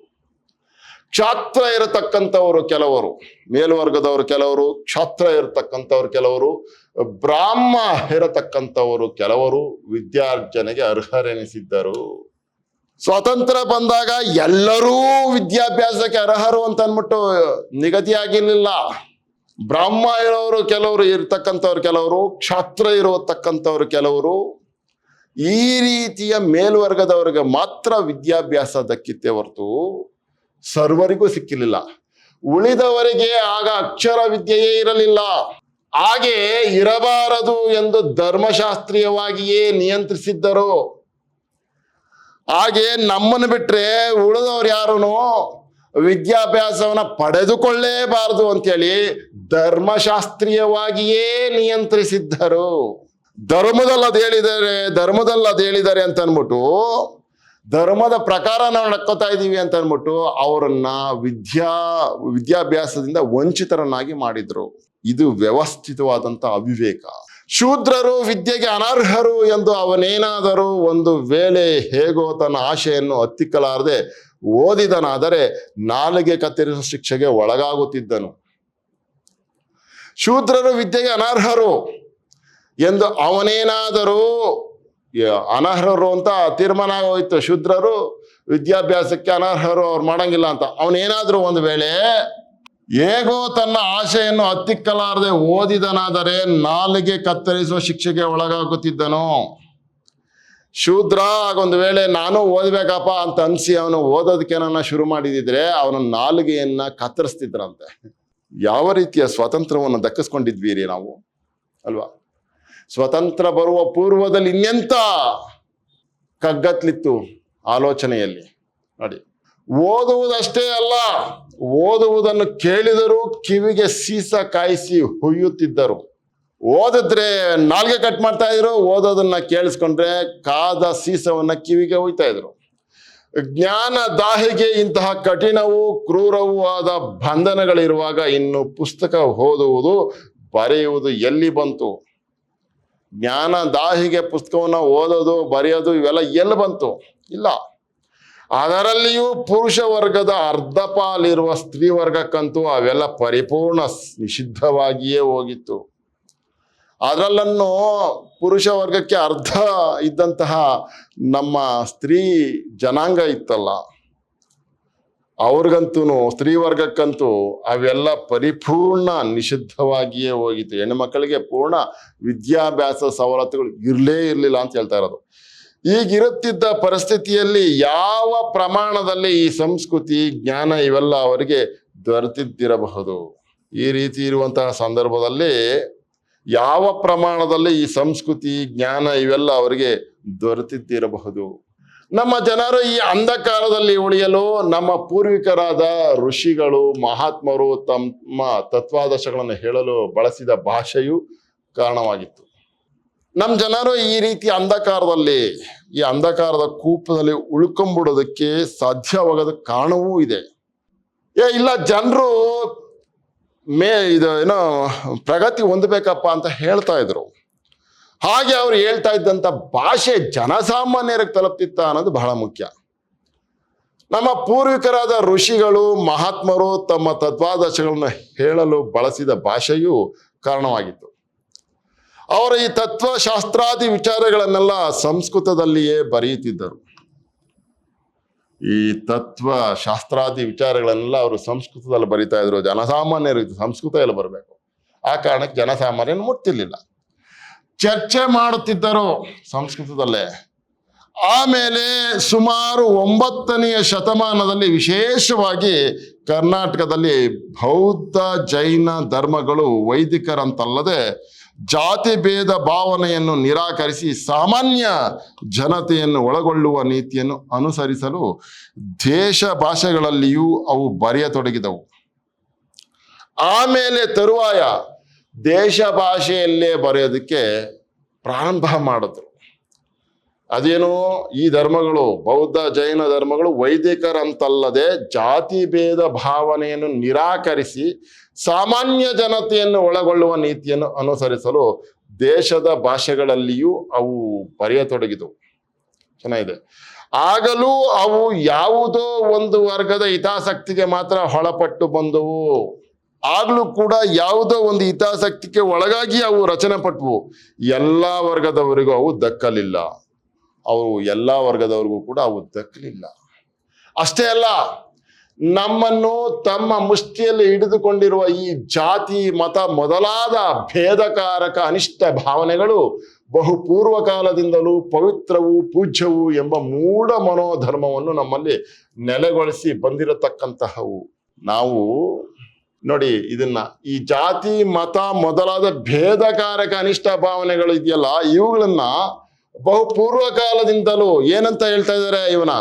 ಕ್ಷಾತ್ರ ಇರತಕ್ಕಂಥವ್ರು ಕೆಲವರು, ಮೇಲುವರ್ಗದವರು ಕೆಲವರು, ಕ್ಷಾತ್ರ ಇರತಕ್ಕಂಥವ್ರು ಕೆಲವರು, ಬ್ರಾಹ್ಮ ಇರತಕ್ಕಂಥವರು ಕೆಲವರು ವಿದ್ಯಾರ್ಜನೆಗೆ ಅರ್ಹರೆನಿಸಿದ್ದರು. ಸ್ವಾತಂತ್ರ್ಯ ಬಂದಾಗ ಎಲ್ಲರೂ ವಿದ್ಯಾಭ್ಯಾಸಕ್ಕೆ ಅರ್ಹರು ಅಂತ ಅಂದ್ಬಿಟ್ಟು ನಿಗದಿಯಾಗಿರ್ಲಿಲ್ಲ. ಬ್ರಾಹ್ಮ ಇರೋರು ಕೆಲವರು ಇರ್ತಕ್ಕಂಥವ್ರು ಕೆಲವರು, ಕ್ಷಾತ್ರ ಇರತಕ್ಕಂಥವ್ರು ಕೆಲವರು, ಈ ರೀತಿಯ ಮೇಲ್ವರ್ಗದವರಿಗೆ ಮಾತ್ರ ವಿದ್ಯಾಭ್ಯಾಸ ದಕ್ಕಿತ್ತೆ ಹೊರತು ಸರ್ವರಿಗೂ ಸಿಕ್ಕಿರಲಿಲ್ಲ. ಉಳಿದವರಿಗೆ ಆಗ ಅಕ್ಷರ ವಿದ್ಯೆಯೇ ಇರಲಿಲ್ಲ. ಹಾಗೆ ಇರಬಾರದು ಎಂದು ಧರ್ಮಶಾಸ್ತ್ರೀಯವಾಗಿಯೇ ನಿಯಂತ್ರಿಸಿದ್ದರು. ಹಾಗೆ ನಮ್ಮನ್ನು ಬಿಟ್ರೆ ಉಳಿದವ್ರು ಯಾರೂ ವಿದ್ಯಾಭ್ಯಾಸವನ್ನ ಪಡೆದುಕೊಳ್ಳೇಬಾರದು ಅಂತೇಳಿ ಧರ್ಮಶಾಸ್ತ್ರೀಯವಾಗಿಯೇ ನಿಯಂತ್ರಿಸಿದ್ದರು. ಧರ್ಮದಲ್ಲಿ ಅದ್ ಹೇಳಿದ್ದಾರೆ ಅಂತ ಅನ್ಬಿಟ್ಟು, ಧರ್ಮದ ಪ್ರಕಾರ ನಾವು ನಡ್ಕೋತಾ ಇದ್ದೀವಿ ಅಂತ ಅನ್ಬಿಟ್ಟು ಅವರನ್ನ ವಿದ್ಯಾಭ್ಯಾಸದಿಂದ ವಂಚಿತರನ್ನಾಗಿ ಮಾಡಿದ್ರು. ಇದು ವ್ಯವಸ್ಥಿತವಾದಂತ ಅವಿವೇಕ. ಶೂದ್ರರು ವಿದ್ಯೆಗೆ ಅನರ್ಹರು ಎಂದು ಅವನೇನಾದರೂ ಒಂದು ವೇಳೆ ಹೇಗೋ ತನ್ನ ಆಶೆಯನ್ನು ಹತ್ತಿಕ್ಕಲಾರದೆ ಓದಿದನಾದರೆ ನಾಲಿಗೆ ಕತ್ತರಿಸುವ ಶಿಕ್ಷೆಗೆ ಒಳಗಾಗುತ್ತಿದ್ದನು. ಶೂದ್ರರು ವಿದ್ಯೆಗೆ ಅನರ್ಹರು ಎಂದು ಅವನೇನಾದರೂ, ಅನರ್ಹರು ಅಂತ ತೀರ್ಮಾನ ಆಗೋಯ್ತು, ಶೂದ್ರರು ವಿದ್ಯಾಭ್ಯಾಸಕ್ಕೆ ಅನರ್ಹರು, ಅವ್ರು ಮಾಡಂಗಿಲ್ಲ ಅಂತ. ಅವನೇನಾದ್ರೂ ಒಂದು ವೇಳೆ ಹೇಗೋ ತನ್ನ ಆಶೆಯನ್ನು ಹತ್ತಿಕ್ಕಲಾರದೆ ಓದಿದನಾದರೆ ನಾಲಿಗೆ ಕತ್ತರಿಸುವ ಶಿಕ್ಷೆಗೆ ಒಳಗಾಗುತ್ತಿದ್ದನು. ಶೂದ್ರ ಆಗೊಂದು ವೇಳೆ ನಾನು ಓದ್ಬೇಕಪ್ಪ ಅಂತ ಅನ್ಸಿ ಅವನು ಓದೋದಕ್ಕೆ ನನ್ನ ಶುರು ಮಾಡಿದಿದ್ರೆ ಅವನ ನಾಲಿಗೆಯನ್ನ ಕತ್ತರಿಸ್ತಿದ್ರಂತೆ. ಯಾವ ರೀತಿಯ ಸ್ವಾತಂತ್ರ್ಯವನ್ನು ದಕ್ಕಿಸ್ಕೊಂಡಿದ್ವಿ ನಾವು ಅಲ್ವಾ? ಸ್ವತಂತ್ರ ಬರುವ ಪೂರ್ವದಲ್ಲಿ ಇನ್ನೆಂತ ಕಗ್ಗತ್ಲಿತ್ತು ಆಲೋಚನೆಯಲ್ಲಿ ನೋಡಿ. ಓದುವುದಷ್ಟೇ ಅಲ್ಲ, ಓದುವುದನ್ನು ಕೇಳಿದರೂ ಕಿವಿಗೆ ಸೀಸ ಕಾಯಿಸಿ ಹುಯ್ಯುತ್ತಿದ್ದರು. ಓದಿದ್ರೆ ನಾಲ್ಗೆ ಕಟ್ ಮಾಡ್ತಾ ಇದ್ರು, ಓದೋದನ್ನ ಕೇಳಿಸ್ಕೊಂಡ್ರೆ ಕಾದ ಸೀಸವನ್ನ ಕಿವಿಗೆ ಹುಯ್ತಾ ಇದ್ರು. ಜ್ಞಾನ ದಾಹಿಗೆ ಇಂತಹ ಕಠಿಣವೂ ಕ್ರೂರವೂ ಆದ ಬಂಧನಗಳಿರುವಾಗ ಇನ್ನು ಪುಸ್ತಕ ಓದುವುದು ಬರೆಯುವುದು ಎಲ್ಲಿ ಬಂತು? ಜ್ಞಾನ ದಾಹಿಗೆ ಪುಸ್ತಕವನ್ನ ಓದೋದು ಬರೆಯೋದು ಇವೆಲ್ಲ ಎಲ್ಲಿ ಬಂತು? ಇಲ್ಲ. ಅದರಲ್ಲಿಯೂ ಪುರುಷ ವರ್ಗದ ಅರ್ಧ ಪಾಲಿರುವ ಸ್ತ್ರೀ ವರ್ಗಕ್ಕಂತೂ ಅವೆಲ್ಲ ಪರಿಪೂರ್ಣ ನಿಷಿದ್ಧವಾಗಿಯೇ ಹೋಗಿತ್ತು. ಅದರಲ್ಲನ್ನು ಪುರುಷ ವರ್ಗಕ್ಕೆ ಅರ್ಧ ಇದ್ದಂತಹ ನಮ್ಮ ಸ್ತ್ರೀ ಜನಾಂಗ ಇತ್ತಲ್ಲ, ಅವ್ರಿಗಂತೂ ಸ್ತ್ರೀ ವರ್ಗಕ್ಕಂತೂ ಅವೆಲ್ಲ ಪರಿಪೂರ್ಣ ನಿಷಿದ್ಧವಾಗಿಯೇ ಹೋಗಿತ್ತು. ಹೆಣ್ಣು ಮಕ್ಕಳಿಗೆ ಪೂರ್ಣ ವಿದ್ಯಾಭ್ಯಾಸ ಸವಲತ್ತುಗಳು ಇರಲಿಲ್ಲ ಅಂತ ಹೇಳ್ತಾ ಇರೋದು. ಈಗಿರುತ್ತಿದ್ದ ಪರಿಸ್ಥಿತಿಯಲ್ಲಿ ಯಾವ ಪ್ರಮಾಣದಲ್ಲಿ ಈ ಸಂಸ್ಕೃತಿ ಜ್ಞಾನ ಇವೆಲ್ಲ ಅವರಿಗೆ ದೊರೆತಿದ್ದಿರಬಹುದು? ಈ ರೀತಿ ಇರುವಂತಹ ಸಂದರ್ಭದಲ್ಲಿ ಯಾವ ಪ್ರಮಾಣದಲ್ಲಿ ಈ ಸಂಸ್ಕೃತಿ ಜ್ಞಾನ ಇವೆಲ್ಲ ಅವರಿಗೆ ದೊರೆತಿದ್ದಿರಬಹುದು? ನಮ್ಮ ಜನರು ಈ ಅಂಧಕಾರದಲ್ಲಿ ಉಳಿಯಲು ನಮ್ಮ ಪೂರ್ವಿಕರಾದ ಋಷಿಗಳು ಮಹಾತ್ಮರು ತಮ್ಮ ತತ್ವಾದರ್ಶಗಳನ್ನು ಹೇಳಲು ಬಳಸಿದ ಭಾಷೆಯು ಕಾರಣವಾಗಿತ್ತು. ನಮ್ಮ ಜನರು ಈ ರೀತಿ ಅಂಧಕಾರದಲ್ಲಿ, ಈ ಅಂಧಕಾರದ ಕೂಪದಲ್ಲಿ ಉಳ್ಕೊಂಬಿಡೋದಕ್ಕೆ ಸಾಧ್ಯವಾಗದ ಕಾರಣವೂ ಇದೆ. ಇಲ್ಲ, ಜನರು ಏನೋ ಪ್ರಗತಿ ಹೊಂದಬೇಕಪ್ಪ ಅಂತ ಹೇಳ್ತಾ ಇದ್ರು. ಹಾಗೆ ಅವ್ರು ಹೇಳ್ತಾ ಇದ್ದಂಥ ಭಾಷೆ ಜನಸಾಮಾನ್ಯರಿಗೆ ತಲುಪ್ತಿತ್ತ ಅನ್ನೋದು ಬಹಳ ಮುಖ್ಯ. ನಮ್ಮ ಪೂರ್ವಿಕರಾದ ಋಷಿಗಳು ಮಹಾತ್ಮರು ತಮ್ಮ ತತ್ವಾದರ್ಶಗಳನ್ನು ಹೇಳಲು ಬಳಸಿದ ಭಾಷೆಯು ಕಾರಣವಾಗಿತ್ತು. ಅವರ ಈ ತತ್ವಶಾಸ್ತ್ರಾದಿ ವಿಚಾರಗಳನ್ನೆಲ್ಲ ಸಂಸ್ಕೃತದಲ್ಲಿಯೇ ಬರೆಯುತ್ತಿದ್ದರು. ಈ ತತ್ವಶಾಸ್ತ್ರಾದಿ ವಿಚಾರಗಳನ್ನೆಲ್ಲ ಅವರು ಸಂಸ್ಕೃತದಲ್ಲಿ ಬರೀತಾ ಇದ್ರು. ಜನಸಾಮಾನ್ಯರಿಗೆ ಸಂಸ್ಕೃತ ಎಲ್ಲ ಬರಬೇಕು. ಆ ಕಾರಣಕ್ಕೆ ಜನಸಾಮಾನ್ಯನ ಮುಟ್ತಿರ್ಲಿಲ್ಲ. ಚರ್ಚೆ ಮಾಡುತ್ತಿದ್ದರು ಸಂಸ್ಕೃತದಲ್ಲೇ. ಆಮೇಲೆ ಸುಮಾರು 9ನೇ ಶತಮಾನದಲ್ಲಿ ವಿಶೇಷವಾಗಿ ಕರ್ನಾಟಕದಲ್ಲಿ ಬೌದ್ಧ ಜೈನ ಧರ್ಮಗಳು ವೈದಿಕರಂತಲ್ಲದೆ ಜಾತಿ ಭೇದ ಭಾವನೆಯನ್ನು ನಿರಾಕರಿಸಿ ಸಾಮಾನ್ಯ ಜನತೆಯನ್ನು ಒಳಗೊಳ್ಳುವ ನೀತಿಯನ್ನು ಅನುಸರಿಸಲು ದೇಶ ಭಾಷೆಗಳಲ್ಲಿಯೂ ಅವು ಬರೆಯತೊಡಗಿದವು. ಆಮೇಲೆ ತರುವಾಯ ದೇಶ ಭಾಷೆಯಲ್ಲೇ ಬರೆಯೋದಕ್ಕೆ ಪ್ರಾರಂಭ ಮಾಡಿದ್ರು. ಅದೇನು, ಈ ಧರ್ಮಗಳು ಬೌದ್ಧ ಜೈನ ಧರ್ಮಗಳು ವೈದಿಕರಂತಲ್ಲದೆ ಜಾತಿ ಭೇದ ಭಾವನೆಯನ್ನು ನಿರಾಕರಿಸಿ ಸಾಮಾನ್ಯ ಜನತೆಯನ್ನು ಒಳಗೊಳ್ಳುವ ನೀತಿಯನ್ನು ಅನುಸರಿಸಲು ದೇಶದ ಭಾಷೆಗಳಲ್ಲಿಯೂ ಅವು ಬರೆಯತೊಡಗಿದವು. ಚೆನ್ನಾಗಿದೆ. ಆಗಲೂ ಅವು ಯಾವುದೋ ಒಂದು ವರ್ಗದ ಹಿತಾಸಕ್ತಿಗೆ ಮಾತ್ರ ಒಳಪಟ್ಟು ಬಂದವು. ಆಗ್ಲೂ ಕೂಡ ಯಾವುದೋ ಒಂದು ಹಿತಾಸಕ್ತಿಗೆ ಒಳಗಾಗಿ ಅವು ರಚನೆ ಪಟ್ವು. ಎಲ್ಲ ವರ್ಗದವರಿಗೂ ಅವು ದಕ್ಕಲಿಲ್ಲ. ಅವು ಎಲ್ಲ ವರ್ಗದವರಿಗೂ ಕೂಡ ಅವು ದಕ್ಕಲಿಲ್ಲ. ಅಷ್ಟೇ ಅಲ್ಲ, ನಮ್ಮನ್ನು ತಮ್ಮ ಮುಷ್ಟಿಯಲ್ಲಿ ಹಿಡಿದುಕೊಂಡಿರುವ ಈ ಜಾತಿ ಮತ ಮೊದಲಾದ ಭೇದಕಾರಕ ಅನಿಷ್ಟ ಭಾವನೆಗಳು ಬಹುಪೂರ್ವ ಕಾಲದಿಂದಲೂ ಪವಿತ್ರವೂ ಪೂಜ್ಯವೂ ಎಂಬ ಮೂಢ ಮನೋಧರ್ಮವನ್ನು ನಮ್ಮಲ್ಲಿ ನೆಲೆಗೊಳಿಸಿ ಬಂದಿರತಕ್ಕಂತಹವು. ನಾವು ನೋಡಿ, ಇದನ್ನ ಈ ಜಾತಿ ಮತ ಮೊದಲಾದ ಭೇದಕಾರಕ ಅನಿಷ್ಟ ಭಾವನೆಗಳು ಇದೆಯಲ್ಲ, ಇವುಗಳನ್ನ ಬಹುಪೂರ್ವ ಕಾಲದಿಂದಲೂ ಏನಂತ ಹೇಳ್ತಾ ಇದ್ದಾರೆ, ಇವನ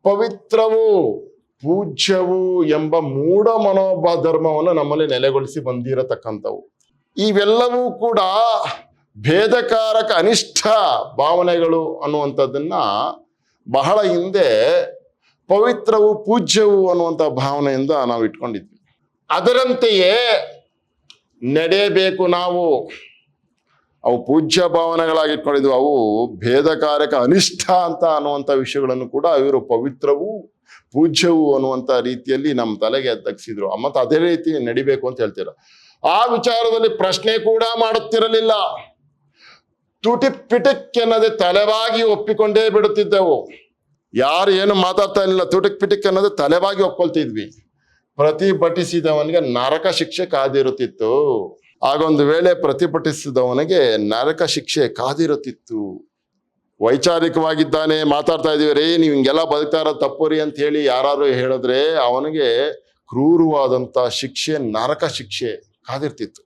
ಪವಿತ್ರವೂ ಪೂಜ್ಯವು ಎಂಬ ಮೂಢ ಧರ್ಮವನ್ನು ನಮ್ಮಲ್ಲಿ ನೆಲೆಗೊಳಿಸಿ ಬಂದಿರತಕ್ಕಂಥವು. ಇವೆಲ್ಲವೂ ಕೂಡ ಭೇದಕಾರಕ ಅನಿಷ್ಟ ಭಾವನೆಗಳು ಅನ್ನುವಂಥದ್ದನ್ನ ಬಹಳ ಹಿಂದೆ ಪವಿತ್ರವು ಪೂಜ್ಯವು ಅನ್ನುವಂಥ ಭಾವನೆಯಿಂದ ನಾವು ಇಟ್ಕೊಂಡಿದ್ವಿ. ಅದರಂತೆಯೇ ನಡೆಯಬೇಕು ನಾವು. ಅವು ಪೂಜ್ಯ ಭಾವನೆಗಳಾಗಿ ಇಟ್ಕೊಂಡಿದ್ವು, ಅವು ಭೇದಕಾರಕ ಅನಿಷ್ಟ ಅಂತ ಅನ್ನುವಂಥ ವಿಷಯಗಳನ್ನು ಕೂಡ ಇವರು ಪವಿತ್ರವು ಪೂಜ್ಯವು ಅನ್ನುವಂಥ ರೀತಿಯಲ್ಲಿ ನಮ್ಮ ತಲೆಗೆ ತಗ್ಸಿದ್ರು. ಮತ್ತು ಅದೇ ರೀತಿ ನಡಿಬೇಕು ಅಂತ ಹೇಳ್ತೀರ. ಆ ವಿಚಾರದಲ್ಲಿ ಪ್ರಶ್ನೆ ಕೂಡ ಮಾಡುತ್ತಿರಲಿಲ್ಲ. ತುಟಿ ಪಿಟಿಕ್ ಎನ್ನದೆ ತಲೆವಾಗಿ ಒಪ್ಪಿಕೊಂಡೇ ಬಿಡುತ್ತಿದ್ದೆವು. ಯಾರು ಏನು ಮಾತಾಡ್ತಾ ಇರಲಿಲ್ಲ, ತುಟಿಕ್ ಪಿಟಿಕ್ ಅನ್ನೋದು ತಲೆವಾಗಿ ಒಪ್ಕೊಳ್ತಿದ್ವಿ. ಪ್ರತಿಭಟಿಸಿದವನಿಗೆ ನರಕ ಶಿಕ್ಷೆ ಕಾದಿರುತ್ತಿತ್ತು. ಆಗೊಂದು ವೇಳೆ ಪ್ರತಿಭಟಿಸಿದವನಿಗೆ ನರಕ ಶಿಕ್ಷೆ ಕಾದಿರುತ್ತಿತ್ತು. ವೈಚಾರಿಕವಾಗಿದ್ದಾನೆ, ಮಾತಾಡ್ತಾ ಇದೀವಿ ರೀ, ನೀವು ಹಿಂಗೆಲ್ಲ ಬದುಕ್ತಾ ಇರೋದು ತಪ್ಪು ರೀ ಅಂತ ಹೇಳಿ ಯಾರು ಹೇಳಿದ್ರೆ ಅವನಿಗೆ ಕ್ರೂರವಾದಂಥ ಶಿಕ್ಷೆ, ನರಕ ಶಿಕ್ಷೆ ಕಾದಿರ್ತಿತ್ತು.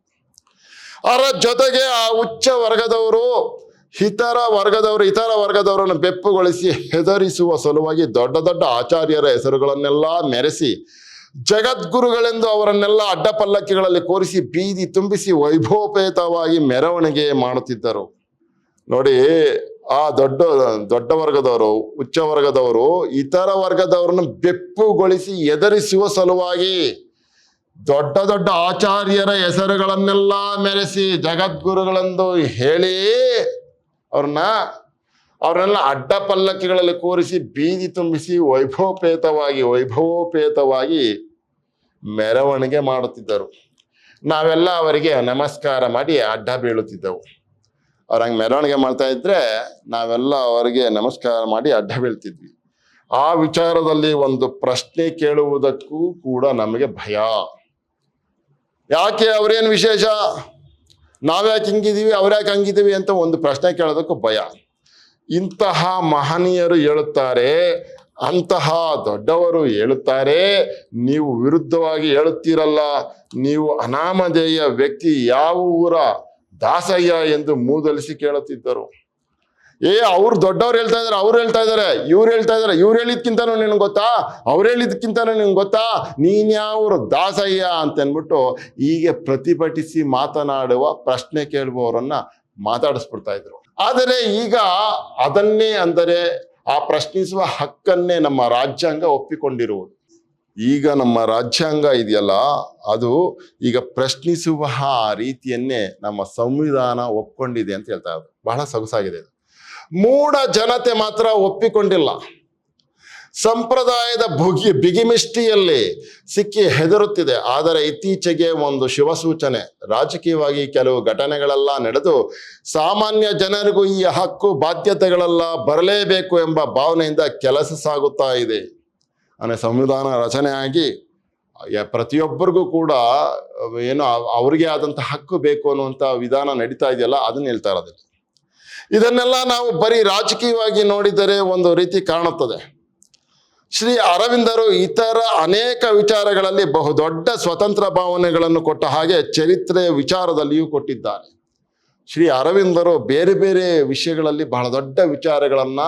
ಅದರ ಜೊತೆಗೆ ಆ ಉಚ್ಚ ವರ್ಗದವರು ಇತರ ವರ್ಗದವರನ್ನು ಬೆಪ್ಪುಗೊಳಿಸಿ ಹೆದರಿಸುವ ಸಲುವಾಗಿ ದೊಡ್ಡ ದೊಡ್ಡ ಆಚಾರ್ಯರ ಹೆಸರುಗಳನ್ನೆಲ್ಲ ಮೆರೆಸಿ ಜಗದ್ಗುರುಗಳೆಂದು ಅವರನ್ನೆಲ್ಲ ಅಡ್ಡಪಲ್ಲಕ್ಕಿಗಳಲ್ಲಿ ಕೂರಿಸಿ ಬೀದಿ ತುಂಬಿಸಿ ವೈಭವೋಪೇತವಾಗಿ ಮೆರವಣಿಗೆ ಮಾಡುತ್ತಿದ್ದರು. ನೋಡಿ, ಆ ದೊಡ್ಡ ವರ್ಗದವರು, ಉಚ್ಚ ವರ್ಗದವರು ಇತರ ವರ್ಗದವರನ್ನು ಬೆಪ್ಪುಗೊಳಿಸಿ ಎದುರಿಸುವ ಸಲುವಾಗಿ ದೊಡ್ಡ ದೊಡ್ಡ ಆಚಾರ್ಯರ ಹೆಸರುಗಳನ್ನೆಲ್ಲ ಮೆರೆಸಿ ಜಗದ್ಗುರುಗಳೆಂದು ಹೇಳಿ ಅವ್ರನ್ನೆಲ್ಲ ಅಡ್ಡಪಲ್ಲಕ್ಕಿಗಳಲ್ಲಿ ಕೂರಿಸಿ ಬೀದಿ ತುಂಬಿಸಿ ವೈಭವೋಪೇತವಾಗಿ ಮೆರವಣಿಗೆ ಮಾಡುತ್ತಿದ್ದರು. ನಾವೆಲ್ಲ ಅವರಿಗೆ ನಮಸ್ಕಾರ ಮಾಡಿ ಅಡ್ಡ ಬೀಳುತ್ತಿದ್ದೆವು. ಅವ್ರ ಹಂಗೆ ಮೆರವಣಿಗೆ ಮಾಡ್ತಾ ಇದ್ರೆ ನಾವೆಲ್ಲ ಅವರಿಗೆ ನಮಸ್ಕಾರ ಮಾಡಿ ಅಡ್ಡ ಬೀಳ್ತಿದ್ವಿ. ಆ ವಿಚಾರದಲ್ಲಿ ಒಂದು ಪ್ರಶ್ನೆ ಕೇಳುವುದಕ್ಕೂ ಕೂಡ ನಮಗೆ ಭಯ. ಯಾಕೆ, ಅವ್ರೇನು ವಿಶೇಷ, ನಾವ್ಯಾಕೆ ಹಿಂಗಿದೀವಿ, ಅವ್ರ್ಯಾಕೆ ಹಂಗಿದೀವಿ ಅಂತ ಒಂದು ಪ್ರಶ್ನೆ ಕೇಳೋದಕ್ಕೂ ಭಯ. ಇಂತಹ ಮಹನೀಯರು ಹೇಳುತ್ತಾರೆ, ಅಂತಹ ದೊಡ್ಡವರು ಹೇಳುತ್ತಾರೆ, ನೀವು ವಿರುದ್ಧವಾಗಿ ಹೇಳುತ್ತೀರಲ್ಲ, ನೀವು ಅನಾಮಧೇಯ ವ್ಯಕ್ತಿ, ಯಾವ ಊರ ದಾಸಯ್ಯ ಎಂದು ಮೂದಲಿಸಿ ಕೇಳುತ್ತಿದ್ದರು. ಅವ್ರು ದೊಡ್ಡವ್ರು ಹೇಳ್ತಾ ಇದಾರೆ, ಅವ್ರು ಹೇಳ್ತಾ ಇದಾರೆ, ಇವ್ರು ಹೇಳ್ತಾ ಇದಾರೆ, ಇವ್ರು ಹೇಳಿದ್ಕಿಂತನೂ ನಿನ್ಗೆ ಗೊತ್ತಾ, ಅವ್ರು ಹೇಳಿದ್ಕಿಂತನೂ ನಿನ್ಗೆ ಗೊತ್ತಾ, ನೀನ್ಯಾವ್ರು ದಾಸಯ್ಯ ಅಂತ ಅಂದ್ಬಿಟ್ಟು ಹೀಗೆ ಪ್ರತಿಭಟಿಸಿ ಮಾತನಾಡುವ, ಪ್ರಶ್ನೆ ಕೇಳುವವರನ್ನ ಮಾತಾಡಿಸ್ಬಿಡ್ತಾ ಇದ್ರು. ಆದರೆ ಈಗ ಅದನ್ನೇ, ಅಂದರೆ ಆ ಪ್ರಶ್ನಿಸುವ ಹಕ್ಕನ್ನೇ ನಮ್ಮ ರಾಜ್ಯಾಂಗ ಒಪ್ಪಿಕೊಂಡಿರುವುದು. ಈಗ ನಮ್ಮ ರಾಜ್ಯಾಂಗ ಇದೆಯಲ್ಲ, ಅದು ಈಗ ಪ್ರಶ್ನಿಸುವ ರೀತಿಯನ್ನೇ ನಮ್ಮ ಸಂವಿಧಾನ ಒಪ್ಕೊಂಡಿದೆ ಅಂತ ಹೇಳ್ತಾ ಇದ್ರು. ಬಹಳ ಸೊಗಸಾಗಿದೆ. ಮೂಢ ಜನತೆ ಮಾತ್ರ ಒಪ್ಪಿಕೊಂಡಿಲ್ಲ. ಸಂಪ್ರದಾಯದ ಬಿಗಿಮಿಷ್ಟಿಯಲ್ಲಿ ಸಿಕ್ಕಿ ಹೆದರುತ್ತಿದೆ. ಆದರೆ ಇತ್ತೀಚೆಗೆ ಒಂದು ಶುಭಸೂಚನೆ, ರಾಜಕೀಯವಾಗಿ ಕೆಲವು ಘಟನೆಗಳೆಲ್ಲ ನಡೆದು ಸಾಮಾನ್ಯ ಜನರಿಗೂ ಈ ಹಕ್ಕು ಬಾಧ್ಯತೆಗಳೆಲ್ಲ ಬರಲೇಬೇಕು ಎಂಬ ಭಾವನೆಯಿಂದ ಕೆಲಸ ಸಾಗುತ್ತಾ ಇದೆ. ಅಂದರೆ ಸಂವಿಧಾನ ರಚನೆ ಆಗಿ ಪ್ರತಿಯೊಬ್ಬರಿಗೂ ಕೂಡ ಏನು ಅವ್ರಿಗೆ ಆದಂಥ ಹಕ್ಕು ಬೇಕು ಅನ್ನುವಂಥ ವಿಧಾನ ನಡೀತಾ ಇದೆಯಲ್ಲ, ಅದನ್ನ ಹೇಳ್ತಾ ಇರೋದಿಲ್ಲ. ಇದನ್ನೆಲ್ಲ ನಾವು ಬರೀ ರಾಜಕೀಯವಾಗಿ ನೋಡಿದರೆ ಒಂದು ರೀತಿ ಕಾಣುತ್ತದೆ. ಶ್ರೀ ಅರವಿಂದರು ಇತರ ಅನೇಕ ವಿಚಾರಗಳಲ್ಲಿ ಬಹುದೊಡ್ಡ ಸ್ವತಂತ್ರ ಭಾವನೆಗಳನ್ನು ಕೊಟ್ಟ ಹಾಗೆ ಚರಿತ್ರೆಯ ವಿಚಾರದಲ್ಲಿಯೂ ಕೊಟ್ಟಿದ್ದಾರೆ. ಶ್ರೀ ಅರವಿಂದರು ಬೇರೆ ಬೇರೆ ವಿಷಯಗಳಲ್ಲಿ ಬಹಳ ದೊಡ್ಡ ವಿಚಾರಗಳನ್ನ,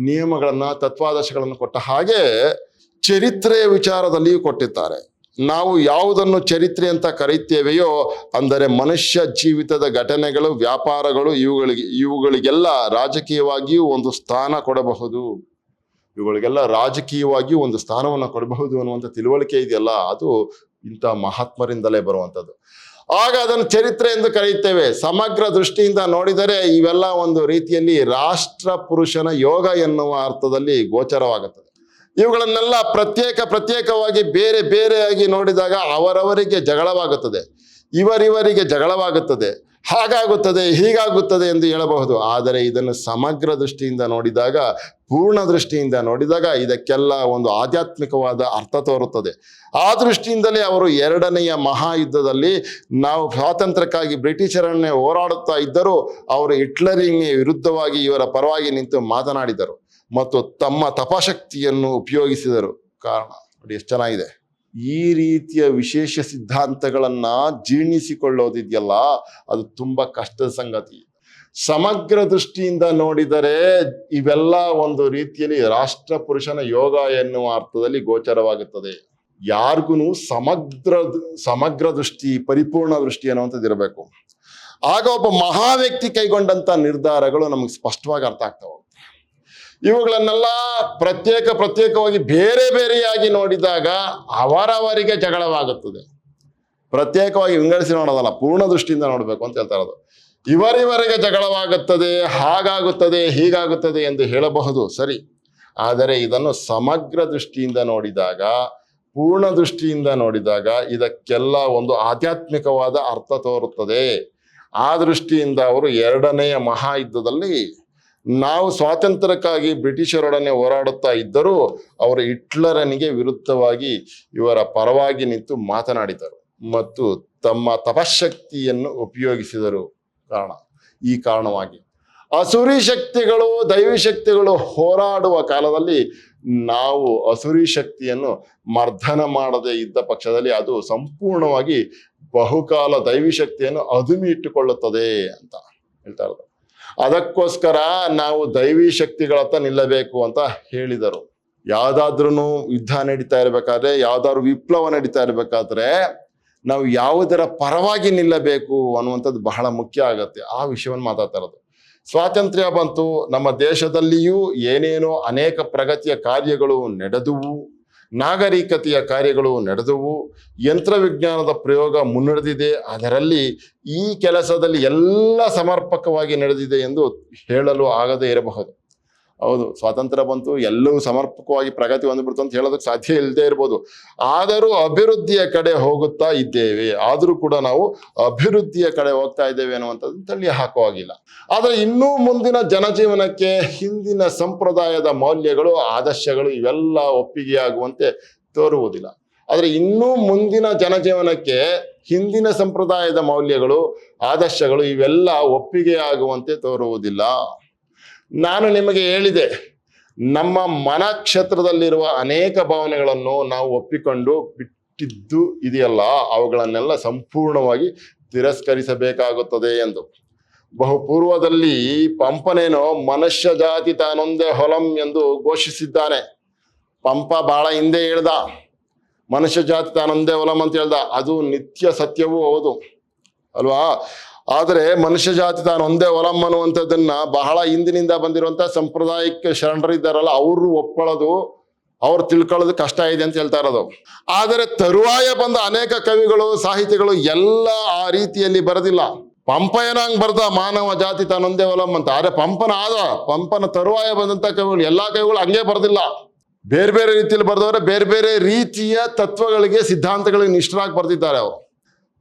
ನಿಯಮಗಳನ್ನ, ತತ್ವಾದರ್ಶಗಳನ್ನು ಕೊಟ್ಟ ಹಾಗೆ ಚರಿತ್ರೆಯ ವಿಚಾರದಲ್ಲಿಯೂ ಕೊಟ್ಟಿದ್ದಾರೆ. ನಾವು ಯಾವುದನ್ನು ಚರಿತ್ರೆ ಅಂತ ಕರೆಯುತ್ತೇವೆಯೋ, ಅಂದರೆ ಮನುಷ್ಯ ಜೀವಿತದ ಘಟನೆಗಳು, ವ್ಯಾಪಾರಗಳು, ಇವುಗಳಿಗೆಲ್ಲ ರಾಜಕೀಯವಾಗಿಯೂ ಒಂದು ಸ್ಥಾನ ಕೊಡಬಹುದು, ಇವುಗಳಿಗೆಲ್ಲ ರಾಜಕೀಯವಾಗಿಯೂ ಒಂದು ಸ್ಥಾನವನ್ನು ಕೊಡಬಹುದು ಅನ್ನುವಂಥ ತಿಳುವಳಿಕೆ ಇದೆಯಲ್ಲ, ಅದು ಇಂಥ ಮಹಾತ್ಮರಿಂದಲೇ ಬರುವಂಥದ್ದು. ಆಗ ಅದನ್ನು ಚರಿತ್ರೆ ಎಂದು ಕರೆಯುತ್ತೇವೆ. ಸಮಗ್ರ ದೃಷ್ಟಿಯಿಂದ ನೋಡಿದರೆ ಇವೆಲ್ಲ ಒಂದು ರೀತಿಯಲ್ಲಿ ರಾಷ್ಟ್ರ ಪುರುಷನ ಯೋಗ ಎನ್ನುವ ಅರ್ಥದಲ್ಲಿ ಗೋಚರವಾಗುತ್ತದೆ. ಇವುಗಳನ್ನೆಲ್ಲ ಪ್ರತ್ಯೇಕವಾಗಿ ಬೇರೆ ಬೇರೆಯಾಗಿ ನೋಡಿದಾಗ ಅವರವರಿಗೆ ಜಗಳವಾಗುತ್ತದೆ, ಇವರಿವರಿಗೆ ಜಗಳವಾಗುತ್ತದೆ, ಹಾಗಾಗುತ್ತದೆ ಹೀಗಾಗುತ್ತದೆ ಎಂದು ಹೇಳಬಹುದು. ಆದರೆ ಇದನ್ನು ಸಮಗ್ರ ದೃಷ್ಟಿಯಿಂದ ನೋಡಿದಾಗ, ಪೂರ್ಣ ದೃಷ್ಟಿಯಿಂದ ನೋಡಿದಾಗ ಇದಕ್ಕೆಲ್ಲ ಒಂದು ಆಧ್ಯಾತ್ಮಿಕವಾದ ಅರ್ಥ ತೋರುತ್ತದೆ. ಆ ದೃಷ್ಟಿಯಿಂದಲೇ ಅವರು ಎರಡನೆಯ ಮಹಾಯುದ್ಧದಲ್ಲಿ ನಾವು ಸ್ವಾತಂತ್ರ್ಯಕ್ಕಾಗಿ ಬ್ರಿಟಿಷರನ್ನೇ ಹೋರಾಡುತ್ತಾ ಇದ್ದರೂ ಅವರು ಹಿಟ್ಲರಿಗೆ ವಿರುದ್ಧವಾಗಿ ಇವರ ಪರವಾಗಿ ನಿಂತು ಮಾತನಾಡಿದರು ಮತ್ತು ತಮ್ಮ ತಪಶಕ್ತಿಯನ್ನು ಉಪಯೋಗಿಸಿದರು. ಕಾರಣ ನೋಡಿ ಎಷ್ಟು ಚೆನ್ನಾಗಿದೆ. ಈ ರೀತಿಯ ವಿಶೇಷ ಸಿದ್ಧಾಂತಗಳನ್ನ ಜೀರ್ಣಿಸಿಕೊಳ್ಳೋದಿದೆಯಲ್ಲ, ಅದು ತುಂಬಾ ಕಷ್ಟದ ಸಂಗತಿ. ಸಮಗ್ರ ದೃಷ್ಟಿಯಿಂದ ನೋಡಿದರೆ ಇವೆಲ್ಲ ಒಂದು ರೀತಿಯಲ್ಲಿ ರಾಷ್ಟ್ರ ಪುರುಷನ ಯೋಗ ಎನ್ನುವ ಅರ್ಥದಲ್ಲಿ ಗೋಚರವಾಗುತ್ತದೆ. ಯಾರಿಗೂ ಸಮಗ್ರ ದೃಷ್ಟಿ, ಪರಿಪೂರ್ಣ ದೃಷ್ಟಿ ಅನ್ನುವಂಥದ್ದು ಇರಬೇಕು. ಆಗ ಒಬ್ಬ ಮಹಾ ವ್ಯಕ್ತಿ ಕೈಗೊಂಡಂತ ನಿರ್ಧಾರಗಳು ನಮಗೆ ಸ್ಪಷ್ಟವಾಗಿ ಅರ್ಥ ಆಗ್ತಾವೆ. ಇವುಗಳನ್ನೆಲ್ಲ ಪ್ರತ್ಯೇಕವಾಗಿ ಬೇರೆ ಬೇರೆಯಾಗಿ ನೋಡಿದಾಗ ಅವರವರಿಗೆ ಜಗಳವಾಗುತ್ತದೆ. ಪ್ರತ್ಯೇಕವಾಗಿ ವಿಂಗಡಿಸಿ ನೋಡೋದಲ್ಲ, ಪೂರ್ಣ ದೃಷ್ಟಿಯಿಂದ ನೋಡಬೇಕು ಅಂತ ಹೇಳ್ತಾ ಇರೋದು. ಇವರಿವರಿಗೆ ಜಗಳವಾಗುತ್ತದೆ, ಹಾಗಾಗುತ್ತದೆ ಹೀಗಾಗುತ್ತದೆ ಎಂದು ಹೇಳಬಹುದು, ಸರಿ. ಆದರೆ ಇದನ್ನು ಸಮಗ್ರ ದೃಷ್ಟಿಯಿಂದ ನೋಡಿದಾಗ, ಪೂರ್ಣ ದೃಷ್ಟಿಯಿಂದ ನೋಡಿದಾಗ ಇದಕ್ಕೆಲ್ಲ ಒಂದು ಆಧ್ಯಾತ್ಮಿಕವಾದ ಅರ್ಥ ತೋರುತ್ತದೆ. ಆ ದೃಷ್ಟಿಯಿಂದ ಅವರು ಎರಡನೆಯ ಮಹಾಯುದ್ಧದಲ್ಲಿ ನಾವು ಸ್ವಾತಂತ್ರ್ಯಕ್ಕಾಗಿ ಬ್ರಿಟಿಷರೊಡನೆ ಹೋರಾಡುತ್ತಾ ಇದ್ದರೂ ಅವರು ಹಿಟ್ಲರನಿಗೆ ವಿರುದ್ಧವಾಗಿ ಇವರ ಪರವಾಗಿ ನಿಂತು ಮಾತನಾಡಿದರು ಮತ್ತು ತಮ್ಮ ತಪಶಕ್ತಿಯನ್ನು ಉಪಯೋಗಿಸಿದರು. ಈ ಕಾರಣವಾಗಿ ಅಸುರಿ ಶಕ್ತಿಗಳು ದೈವಿ ಶಕ್ತಿಗಳು ಹೋರಾಡುವ ಕಾಲದಲ್ಲಿ ನಾವು ಅಸುರಿ ಶಕ್ತಿಯನ್ನು ಮರ್ದನ ಮಾಡದೇ ಇದ್ದ ಪಕ್ಷದಲ್ಲಿ ಅದು ಸಂಪೂರ್ಣವಾಗಿ ಬಹುಕಾಲ ದೈವಿ ಶಕ್ತಿಯನ್ನು ಅದುಮಿ ಇಟ್ಟುಕೊಳ್ಳುತ್ತದೆ ಅಂತ ಹೇಳ್ತಾ ಇರೋದು. ಅದಕ್ಕೋಸ್ಕರ ನಾವು ದೈವಿ ಶಕ್ತಿಗಳತ್ತ ನಿಲ್ಲಬೇಕು ಅಂತ ಹೇಳಿದರು. ಯಾವ್ದಾದ್ರೂ ಯುದ್ಧ ನಡೀತಾ ಇರ್ಬೇಕಾದ್ರೆ, ಯಾವ್ದಾದ್ರು ವಿಪ್ಲವ ನಡೀತಾ ಇರ್ಬೇಕಾದ್ರೆ ನಾವು ಯಾವುದರ ಪರವಾಗಿ ನಿಲ್ಲಬೇಕು ಅನ್ನುವಂಥದ್ದು ಬಹಳ ಮುಖ್ಯ ಆಗತ್ತೆ. ಆ ವಿಷಯವನ್ನು ಮಾತಾಡ್ತಾ ಇರೋದು. ಸ್ವಾತಂತ್ರ್ಯ ಬಂತು, ನಮ್ಮ ದೇಶದಲ್ಲಿಯೂ ಏನೇನೋ ಅನೇಕ ಪ್ರಗತಿಯ ಕಾರ್ಯಗಳು ನಡೆದುವು, ನಾಗರಿಕತೆಯ ಕಾರ್ಯಗಳು ನಡೆದುವು, ಯಂತ್ರವಿಜ್ಞಾನದ ಪ್ರಯೋಗ ಮುನ್ನಡೆದಿದೆ. ಅದರಲ್ಲಿ ಈ ಕೆಲಸದಲ್ಲಿ ಎಲ್ಲ ಸಮರ್ಪಕವಾಗಿ ನಡೆದಿದೆ ಎಂದು ಹೇಳಲು ಆಗದೇ ಇರಬಹುದು. ಹೌದು, ಸ್ವಾತಂತ್ರ್ಯ ಬಂತು, ಎಲ್ಲವೂ ಸಮರ್ಪಕವಾಗಿ ಪ್ರಗತಿ ಹೊಂದ್ಬಿಡ್ತು ಅಂತ ಹೇಳೋದಕ್ಕೆ ಸಾಧ್ಯ ಇಲ್ಲದೆ ಇರ್ಬೋದು. ಆದರೂ ಅಭಿವೃದ್ಧಿಯ ಕಡೆ ಹೋಗುತ್ತಾ ಇದ್ದೇವೆ. ಆದರೂ ಕೂಡ ನಾವು ಅಭಿವೃದ್ಧಿಯ ಕಡೆ ಹೋಗ್ತಾ ಇದ್ದೇವೆ ಅನ್ನುವಂಥದ್ದು ತಳ್ಳಿ ಹಾಕುವಾಗಿಲ್ಲ. ಆದರೆ ಇನ್ನೂ ಮುಂದಿನ ಜನಜೀವನಕ್ಕೆ ಹಿಂದಿನ ಸಂಪ್ರದಾಯದ ಮೌಲ್ಯಗಳು, ಆದರ್ಶಗಳು ಇವೆಲ್ಲ ಒಪ್ಪಿಗೆಯಾಗುವಂತೆ ತೋರುವುದಿಲ್ಲ. ಆದರೆ ಇನ್ನೂ ಮುಂದಿನ ಜನಜೀವನಕ್ಕೆ ಹಿಂದಿನ ಸಂಪ್ರದಾಯದ ಮೌಲ್ಯಗಳು, ಆದರ್ಶಗಳು ಇವೆಲ್ಲ ಒಪ್ಪಿಗೆಯಾಗುವಂತೆ ತೋರುವುದಿಲ್ಲ. ನಾನು ನಿಮಗೆ ಹೇಳಿದೆ, ನಮ್ಮ ಮನಕ್ಷೇತ್ರದಲ್ಲಿರುವ ಅನೇಕ ಭಾವನೆಗಳನ್ನು ನಾವು ಒಪ್ಪಿಕೊಂಡು ಬಿಟ್ಟಿದ್ದು ಇದೆಯಲ್ಲ, ಅವುಗಳನ್ನೆಲ್ಲ ಸಂಪೂರ್ಣವಾಗಿ ತಿರಸ್ಕರಿಸಬೇಕಾಗುತ್ತದೆ ಎಂದು. ಬಹುಪೂರ್ವದಲ್ಲಿ ಪಂಪನೇನೋ ಮನುಷ್ಯ ಜಾತಿ ತಾನೊಂದೇ ಹೊಲಂ ಎಂದು ಘೋಷಿಸಿದ್ದಾನೆ. ಪಂಪ ಬಹಳ ಹಿಂದೆ ಹೇಳ್ದ, ಮನುಷ್ಯ ಜಾತಿ ತಾನೊಂದೇ ಹೊಲಂ ಅಂತ ಹೇಳ್ದ. ಅದು ನಿತ್ಯ ಸತ್ಯವೂ ಹೌದು ಅಲ್ವಾ? ಆದರೆ ಮನುಷ್ಯ ಜಾತಿ ತಾನು ಒಂದೇ ಹೊಲಂ ಅನ್ನುವಂಥದ್ದನ್ನ ಬಹಳ ಹಿಂದಿನಿಂದ ಬಂದಿರುವಂತ ಸಾಂಪ್ರದಾಯಿಕ ಶರಣರಿದ್ದಾರಲ್ಲ, ಅವರು ಒಪ್ಕೊಳ್ಳೋದು, ಅವ್ರು ತಿಳ್ಕೊಳ್ಳೋದು ಕಷ್ಟ ಇದೆ ಅಂತ ಹೇಳ್ತಾ ಇರೋದು. ಆದರೆ ತರುವಾಯ ಬಂದ ಅನೇಕ ಕವಿಗಳು, ಸಾಹಿತಿಗಳು ಎಲ್ಲ ಆ ರೀತಿಯಲ್ಲಿ ಬರೆದಿಲ್ಲ. ಪಂಪ ಏನಂಗ್ ಬರ್ದ ಮಾನವ ಜಾತಿ ತಾನೊಂದೇ ಹೊಲಂ ಅಂತ. ಆದ್ರೆ ಪಂಪನ ತರುವಾಯ ಬಂದಂತ ಕವಿಗಳು, ಎಲ್ಲಾ ಕವಿಗಳು ಹಂಗೆ ಬರ್ದಿಲ್ಲ. ಬೇರೆ ಬೇರೆ ರೀತಿಯಲ್ಲಿ ಬರೆದವರೆ, ಬೇರೆ ಬೇರೆ ರೀತಿಯ ತತ್ವಗಳಿಗೆ, ಸಿದ್ಧಾಂತಗಳಿಗೆ ನಿಷ್ಠರಾಗಿ ಬರ್ದಿದ್ದಾರೆ ಅವರು.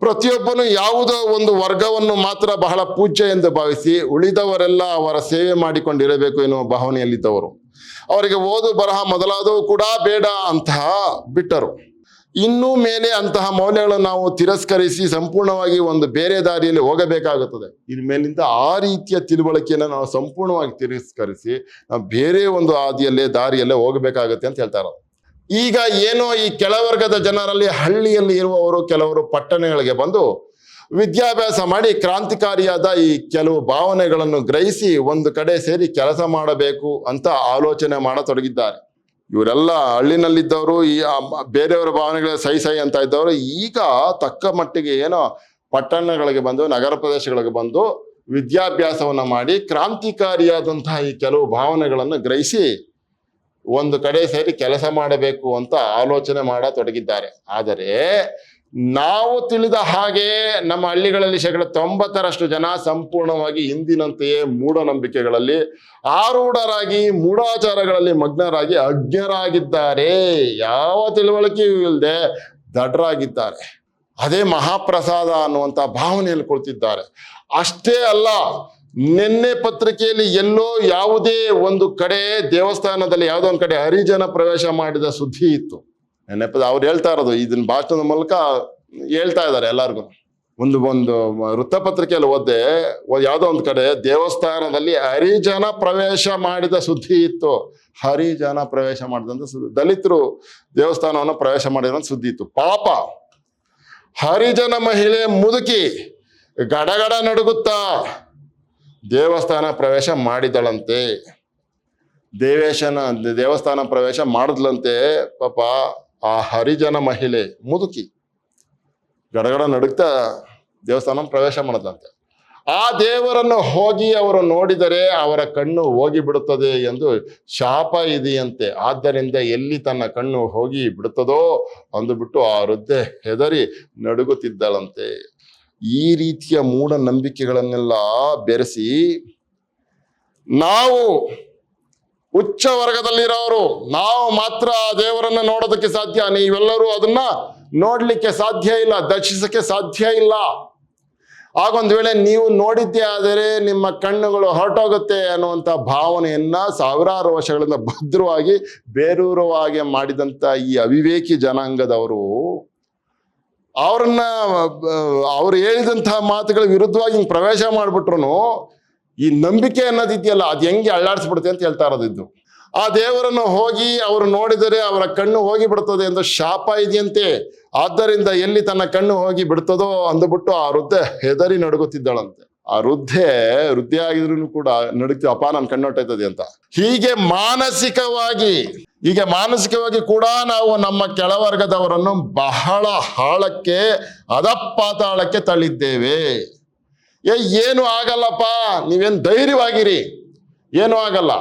ಪ್ರತಿಯೊಬ್ಬನು ಯಾವುದೋ ಒಂದು ವರ್ಗವನ್ನು ಮಾತ್ರ ಬಹಳ ಪೂಜ್ಯ ಎಂದು ಭಾವಿಸಿ ಉಳಿದವರೆಲ್ಲ ಅವರ ಸೇವೆ ಮಾಡಿಕೊಂಡಿರಬೇಕು ಎನ್ನುವ ಭಾವನೆಯಲ್ಲಿದ್ದವರು. ಅವರಿಗೆ ಓದು ಬರಹ ಮೊದಲಾದವು ಕೂಡ ಬೇಡ ಅಂತಹ ಬಿಟ್ಟರು. ಇನ್ನೂ ಮೇಲೆ ಅಂತಹ ಮೌಲ್ಯಗಳನ್ನು ನಾವು ತಿರಸ್ಕರಿಸಿ ಸಂಪೂರ್ಣವಾಗಿ ಒಂದು ಬೇರೆ ದಾರಿಯಲ್ಲಿ ಹೋಗಬೇಕಾಗುತ್ತದೆ. ಇನ್ ಮೇಲಿಂದ ಆ ರೀತಿಯ ತಿಳುವಳಿಕೆಯನ್ನು ನಾವು ಸಂಪೂರ್ಣವಾಗಿ ತಿರಸ್ಕರಿಸಿ ನಾವು ಬೇರೆ ಒಂದು ದಾರಿಯಲ್ಲೇ ಹೋಗಬೇಕಾಗತ್ತೆ ಅಂತ ಹೇಳ್ತಾರೆ. ಈಗ ಏನೋ ಈ ಕೆಳವರ್ಗದ ಜನರಲ್ಲಿ, ಹಳ್ಳಿಯಲ್ಲಿ ಇರುವವರು ಕೆಲವರು ಪಟ್ಟಣಗಳಿಗೆ ಬಂದು ವಿದ್ಯಾಭ್ಯಾಸ ಮಾಡಿ ಕ್ರಾಂತಿಕಾರಿಯಾದ ಈ ಕೆಲವು ಭಾವನೆಗಳನ್ನು ಗ್ರಹಿಸಿ ಒಂದು ಕಡೆ ಸೇರಿ ಕೆಲಸ ಮಾಡಬೇಕು ಅಂತ ಆಲೋಚನೆ ಮಾಡತೊಡಗಿದ್ದಾರೆ. ಇವರೆಲ್ಲ ಹಳ್ಳಿನಲ್ಲಿದ್ದವರು, ಈ ಬೇರೆಯವರ ಭಾವನೆಗಳ ಸೈ ಅಂತ ಇದ್ದವರು ಈಗ ತಕ್ಕ ಮಟ್ಟಿಗೆ ಏನೋ ಪಟ್ಟಣಗಳಿಗೆ ಬಂದು, ನಗರ ಪ್ರದೇಶಗಳಿಗೆ ಬಂದು ವಿದ್ಯಾಭ್ಯಾಸವನ್ನ ಮಾಡಿ ಕ್ರಾಂತಿಕಾರಿಯಾದಂತಹ ಈ ಕೆಲವು ಭಾವನೆಗಳನ್ನು ಗ್ರಹಿಸಿ ಒಂದು ಕಡೆ ಸೇರಿ ಕೆಲಸ ಮಾಡಬೇಕು ಅಂತ ಆಲೋಚನೆ ಮಾಡತೊಡಗಿದ್ದಾರೆ. ಆದರೆ ನಾವು ತಿಳಿದ ಹಾಗೆ ನಮ್ಮ ಹಳ್ಳಿಗಳಲ್ಲಿ 90% ಜನ ಸಂಪೂರ್ಣವಾಗಿ ಹಿಂದಿನಂತೆಯೇ ಮೂಢನಂಬಿಕೆಗಳಲ್ಲಿ ಆರೂಢರಾಗಿ ಮೂಢಾಚಾರಗಳಲ್ಲಿ ಮಗ್ನರಾಗಿ ಅಜ್ಞರಾಗಿದ್ದಾರೆ. ಯಾವ ತಿಳುವಳಿಕೆಯೂ ಇಲ್ಲದೆ ದಡ್ಡರಾಗಿದ್ದಾರೆ. ಅದೇ ಮಹಾಪ್ರಸಾದ ಅನ್ನುವಂಥ ಭಾವನೆಯಲ್ಲಿ ಕೊಳ್ತಿದ್ದಾರೆ. ಅಷ್ಟೇ ಅಲ್ಲ, ನಿನ್ನೆ ಪತ್ರಿಕೆಯಲ್ಲಿ ಎಲ್ಲೋ ಯಾವುದೇ ಒಂದು ಕಡೆ ದೇವಸ್ಥಾನದಲ್ಲಿ ಯಾವುದೋ ಒಂದು ಕಡೆ ಹರಿಜನ ಪ್ರವೇಶ ಮಾಡಿದ ಸುದ್ದಿ ಇತ್ತು. ನೆನಪದ ಅವ್ರು ಹೇಳ್ತಾ ಇರೋದು ಇದನ್ನ ಭಾಷಣದ ಮೂಲಕ ಹೇಳ್ತಾ ಇದ್ದಾರೆ ಎಲ್ಲರಿಗೂ. ಒಂದು ವೃತ್ತಪತ್ರಿಕೆಯಲ್ಲಿ ಓದ್ದೆ, ಯಾವುದೋ ಒಂದು ಕಡೆ ದೇವಸ್ಥಾನದಲ್ಲಿ ಹರಿಜನ ಪ್ರವೇಶ ಮಾಡಿದ ಸುದ್ದಿ ಇತ್ತು. ಹರಿಜನ ಪ್ರವೇಶ ಮಾಡಿದಂತ ದಲಿತರು ದೇವಸ್ಥಾನವನ್ನು ಪ್ರವೇಶ ಮಾಡಿರೋ ಸುದ್ದಿ ಇತ್ತು. ಪಾಪ ಹರಿಜನ ಮಹಿಳೆ ಮುದುಕಿ ಗಡಗಡ ನಡುಗುತ್ತಾ ದೇವಸ್ಥಾನ ಪ್ರವೇಶ ಮಾಡಿದಳಂತೆ. ದೇವಸ್ಥಾನ ಪ್ರವೇಶ ಮಾಡಿದ್ಲಂತೆ. ಪಾಪ ಆ ಹರಿಜನ ಮಹಿಳೆ ಮುದುಕಿ ಗಡಗಡ ನಡುಗ್ತಾ ದೇವಸ್ಥಾನ ಪ್ರವೇಶ ಮಾಡಿದ್ಲಂತೆ. ಆ ದೇವರನ್ನು ಹೋಗಿ ಅವರು ನೋಡಿದರೆ ಅವರ ಕಣ್ಣು ಹೋಗಿ ಬಿಡುತ್ತದೆ ಎಂದು ಶಾಪ ಇದೆಯಂತೆ. ಆದ್ದರಿಂದ ಎಲ್ಲಿ ತನ್ನ ಕಣ್ಣು ಹೋಗಿ ಬಿಡುತ್ತದೋ ಅಂದುಬಿಟ್ಟು ಆ ವೃದ್ಧೆ ಹೆದರಿ ನಡುಗುತ್ತಿದ್ದಳಂತೆ. ಈ ರೀತಿಯ ಮೂಢನಂಬಿಕೆಗಳನ್ನೆಲ್ಲ ಬೆರೆಸಿ ನಾವು ಉಚ್ಚ ವರ್ಗದಲ್ಲಿರೋರು ನಾವು ಮಾತ್ರ ಆ ದೇವರನ್ನ ನೋಡೋದಕ್ಕೆ ಸಾಧ್ಯ, ನೀವೆಲ್ಲರೂ ಅದನ್ನ ನೋಡ್ಲಿಕ್ಕೆ ಸಾಧ್ಯ ಇಲ್ಲ, ದರ್ಶಿಸಕ್ಕೆ ಸಾಧ್ಯ ಇಲ್ಲ. ಆಗೊಂದು ವೇಳೆ ನೀವು ನೋಡಿದ್ದೇ ಆದರೆ ನಿಮ್ಮ ಕಣ್ಣುಗಳು ಹೊರಟೋಗುತ್ತೆ ಅನ್ನುವಂಥ ಭಾವನೆಯನ್ನ ಸಾವಿರಾರು ವರ್ಷಗಳಿಂದ ಭದ್ರವಾಗಿ ಬೇರೂರವಾಗಿ ಮಾಡಿದಂಥ ಈ ಅವಿವೇಕಿ ಜನಾಂಗದವರು ಅವ್ರು ಹೇಳಿದಂತಹ ಮಾತುಗಳ ವಿರುದ್ಧವಾಗಿ ಹಿಂಗೆ ಪ್ರವೇಶ ಮಾಡಿಬಿಟ್ರು ಈ ನಂಬಿಕೆ ಅನ್ನೋದಿದೆಯಲ್ಲ ಅದು ಹೆಂಗೆ ಅಳ್ಳಾಡಿಸ್ಬಿಡುತ್ತೆ ಅಂತ ಹೇಳ್ತಾ ಇರೋದಿದ್ದು. ಆ ದೇವರನ್ನು ಹೋಗಿ ಅವರು ನೋಡಿದರೆ ಅವರ ಕಣ್ಣು ಹೋಗಿ ಬಿಡ್ತದೆ ಎಂದು ಶಾಪ ಇದೆಯಂತೆ. ಆದ್ದರಿಂದ ಎಲ್ಲಿ ತನ್ನ ಕಣ್ಣು ಹೋಗಿ ಬಿಡ್ತದೋ ಅಂದುಬಿಟ್ಟು ಆ ವೃದ್ಧೆ ಹೆದರಿ ನಡುಗುತ್ತಿದ್ದಳಂತೆ. ಆ ವೃದ್ಧೆ ಆಗಿದ್ರು ಕೂಡ ನಡುಗ್ತಿ, ಅಪ್ಪ ನನ್ನ ಕಣ್ಣೊಟ್ಟೈತದೆ ಅಂತ. ಹೀಗೆ ಮಾನಸಿಕವಾಗಿ ಕೂಡ ನಾವು ನಮ್ಮ ಕೆಳವರ್ಗದವರನ್ನು ಬಹಳ ಆಳಕ್ಕೆ ಅಧಪಾತಾಳಕ್ಕೆ ತಳ್ಳಿದ್ದೇವೆ. ಏನು ಆಗಲ್ಲಪ್ಪ, ನೀವೇನು ಧೈರ್ಯವಾಗಿರಿ, ಏನೂ ಆಗಲ್ಲ,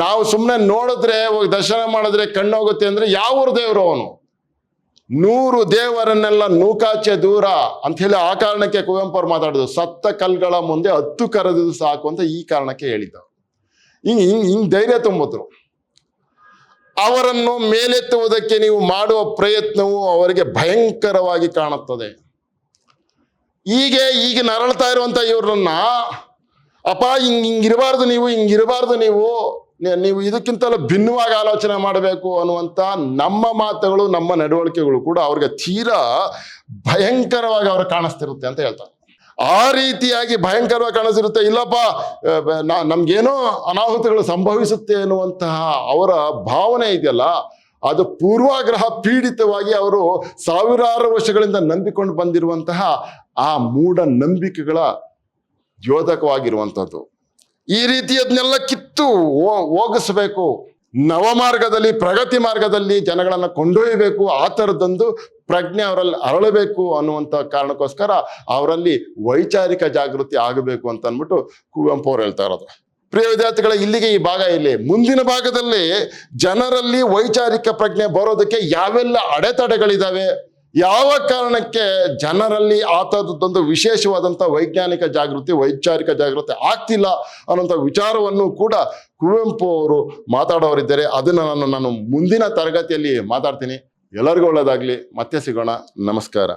ನಾವು ಸುಮ್ಮನೆ ನೋಡಿದ್ರೆ ಹೋಗಿ ದರ್ಶನ ಮಾಡಿದ್ರೆ ಕಣ್ಣೋಗುತ್ತೆ ಅಂದ್ರೆ ಯಾವ ದೇವರು ಅವನು? 100 ದೇವರನ್ನೆಲ್ಲ ನೂಕಾಚೆ ದೂರ ಅಂತ ಹೇಳಿ ಆ ಕಾರಣಕ್ಕೆ ಕುವೆಂಪು ಅವ್ರು ಮಾತಾಡಿದ್ರು. ಸತ್ತ ಕಲ್ಗಳ ಮುಂದೆ 10 ಕರೆದಿದ್ದು ಸಾಕು ಅಂತ ಈ ಕಾರಣಕ್ಕೆ ಹೇಳಿದ್ರು. ಹಿಂಗ್ ಧೈರ್ಯ ತುಂಬಿದ್ರು. ಅವರನ್ನು ಮೇಲೆತ್ತುವುದಕ್ಕೆ ನೀವು ಮಾಡುವ ಪ್ರಯತ್ನವು ಅವರಿಗೆ ಭಯಂಕರವಾಗಿ ಕಾಣುತ್ತದೆ. ಈಗ ನರಳ್ತಾ ಇರುವಂತ ಇವ್ರನ್ನ ಅಪ್ಪ ಹಿಂಗಿರಬಾರ್ದು ನೀವು ಇದಕ್ಕಿಂತಲೂ ಭಿನ್ನವಾಗಿ ಆಲೋಚನೆ ಮಾಡಬೇಕು ಅನ್ನುವಂಥ ನಮ್ಮ ಮಾತುಗಳು ನಮ್ಮ ನಡವಳಿಕೆಗಳು ಕೂಡ ಅವ್ರಿಗೆ ತೀರಾ ಭಯಂಕರವಾಗಿ ಅವ್ರು ಕಾಣಿಸ್ತಿರುತ್ತೆ ಅಂತ ಹೇಳ್ತಾರೆ. ಆ ರೀತಿಯಾಗಿ ಭಯಂಕರವಾಗಿ ಕಾಣಿಸಿರುತ್ತೆ. ಇಲ್ಲಪ್ಪ ನಮ್ಗೇನೋ ಅನಾಹುತಗಳು ಸಂಭವಿಸುತ್ತೆ ಅನ್ನುವಂತಹ ಅವರ ಭಾವನೆ ಇದೆಯಲ್ಲ, ಅದು ಪೂರ್ವಾಗ್ರಹ ಪೀಡಿತವಾಗಿ ಅವರು ಸಾವಿರಾರು ವರ್ಷಗಳಿಂದ ನಂಬಿಕೊಂಡು ಬಂದಿರುವಂತಹ ಆ ಮೂಢ ನಂಬಿಕೆಗಳ ದ್ಯೋತಕವಾಗಿರುವಂಥದ್ದು. ಈ ರೀತಿಯದನ್ನೆಲ್ಲ ಕಿತ್ತು ಹೋಗಿಸ್ಬೇಕು, ನವಮಾರ್ಗದಲ್ಲಿ ಪ್ರಗತಿ ಮಾರ್ಗದಲ್ಲಿ ಜನಗಳನ್ನ ಕೊಂಡೊಯ್ಯಬೇಕು. ಆ ಥರದ್ದೊಂದು ಪ್ರಜ್ಞೆ ಅವರಲ್ಲಿ ಅರಳಬೇಕು ಅನ್ನುವಂಥ ಕಾರಣಕ್ಕೋಸ್ಕರ ಅವರಲ್ಲಿ ವೈಚಾರಿಕ ಜಾಗೃತಿ ಆಗಬೇಕು ಅಂತ ಅಂದ್ಬಿಟ್ಟು ಕುವೆಂಪು ಅವ್ರು ಹೇಳ್ತಾ ಇರೋದು. ಪ್ರಿಯ ವಿದ್ಯಾರ್ಥಿಗಳ, ಇಲ್ಲಿಗೆ ಈ ಭಾಗ ಇಲ್ಲಿ. ಮುಂದಿನ ಭಾಗದಲ್ಲಿ ಜನರಲ್ಲಿ ವೈಚಾರಿಕ ಪ್ರಜ್ಞೆ ಬರೋದಕ್ಕೆ ಯಾವೆಲ್ಲ ಅಡೆತಡೆಗಳಿದಾವೆ, ಯಾವ ಕಾರಣಕ್ಕೆ ಜನರಲ್ಲಿ ಆ ಥರದ್ದೊಂದು ವಿಶೇಷವಾದಂಥ ವೈಜ್ಞಾನಿಕ ಜಾಗೃತಿ ವೈಚಾರಿಕ ಜಾಗೃತಿ ಆಗ್ತಿಲ್ಲ ಅನ್ನೋಂಥ ವಿಚಾರವನ್ನು ಕೂಡ ಕುವೆಂಪು ಅವರು ಮಾತಾಡೋರಿದ್ದಾರೆ. ಅದನ್ನು ನಾನು ಮುಂದಿನ ತರಗತಿಯಲ್ಲಿ ಮಾತಾಡ್ತೀನಿ. ಎಲ್ಲರಿಗೂ ಒಳ್ಳೆಯದಾಗಲಿ. ಮತ್ತೆ ಸಿಗೋಣ. ನಮಸ್ಕಾರ.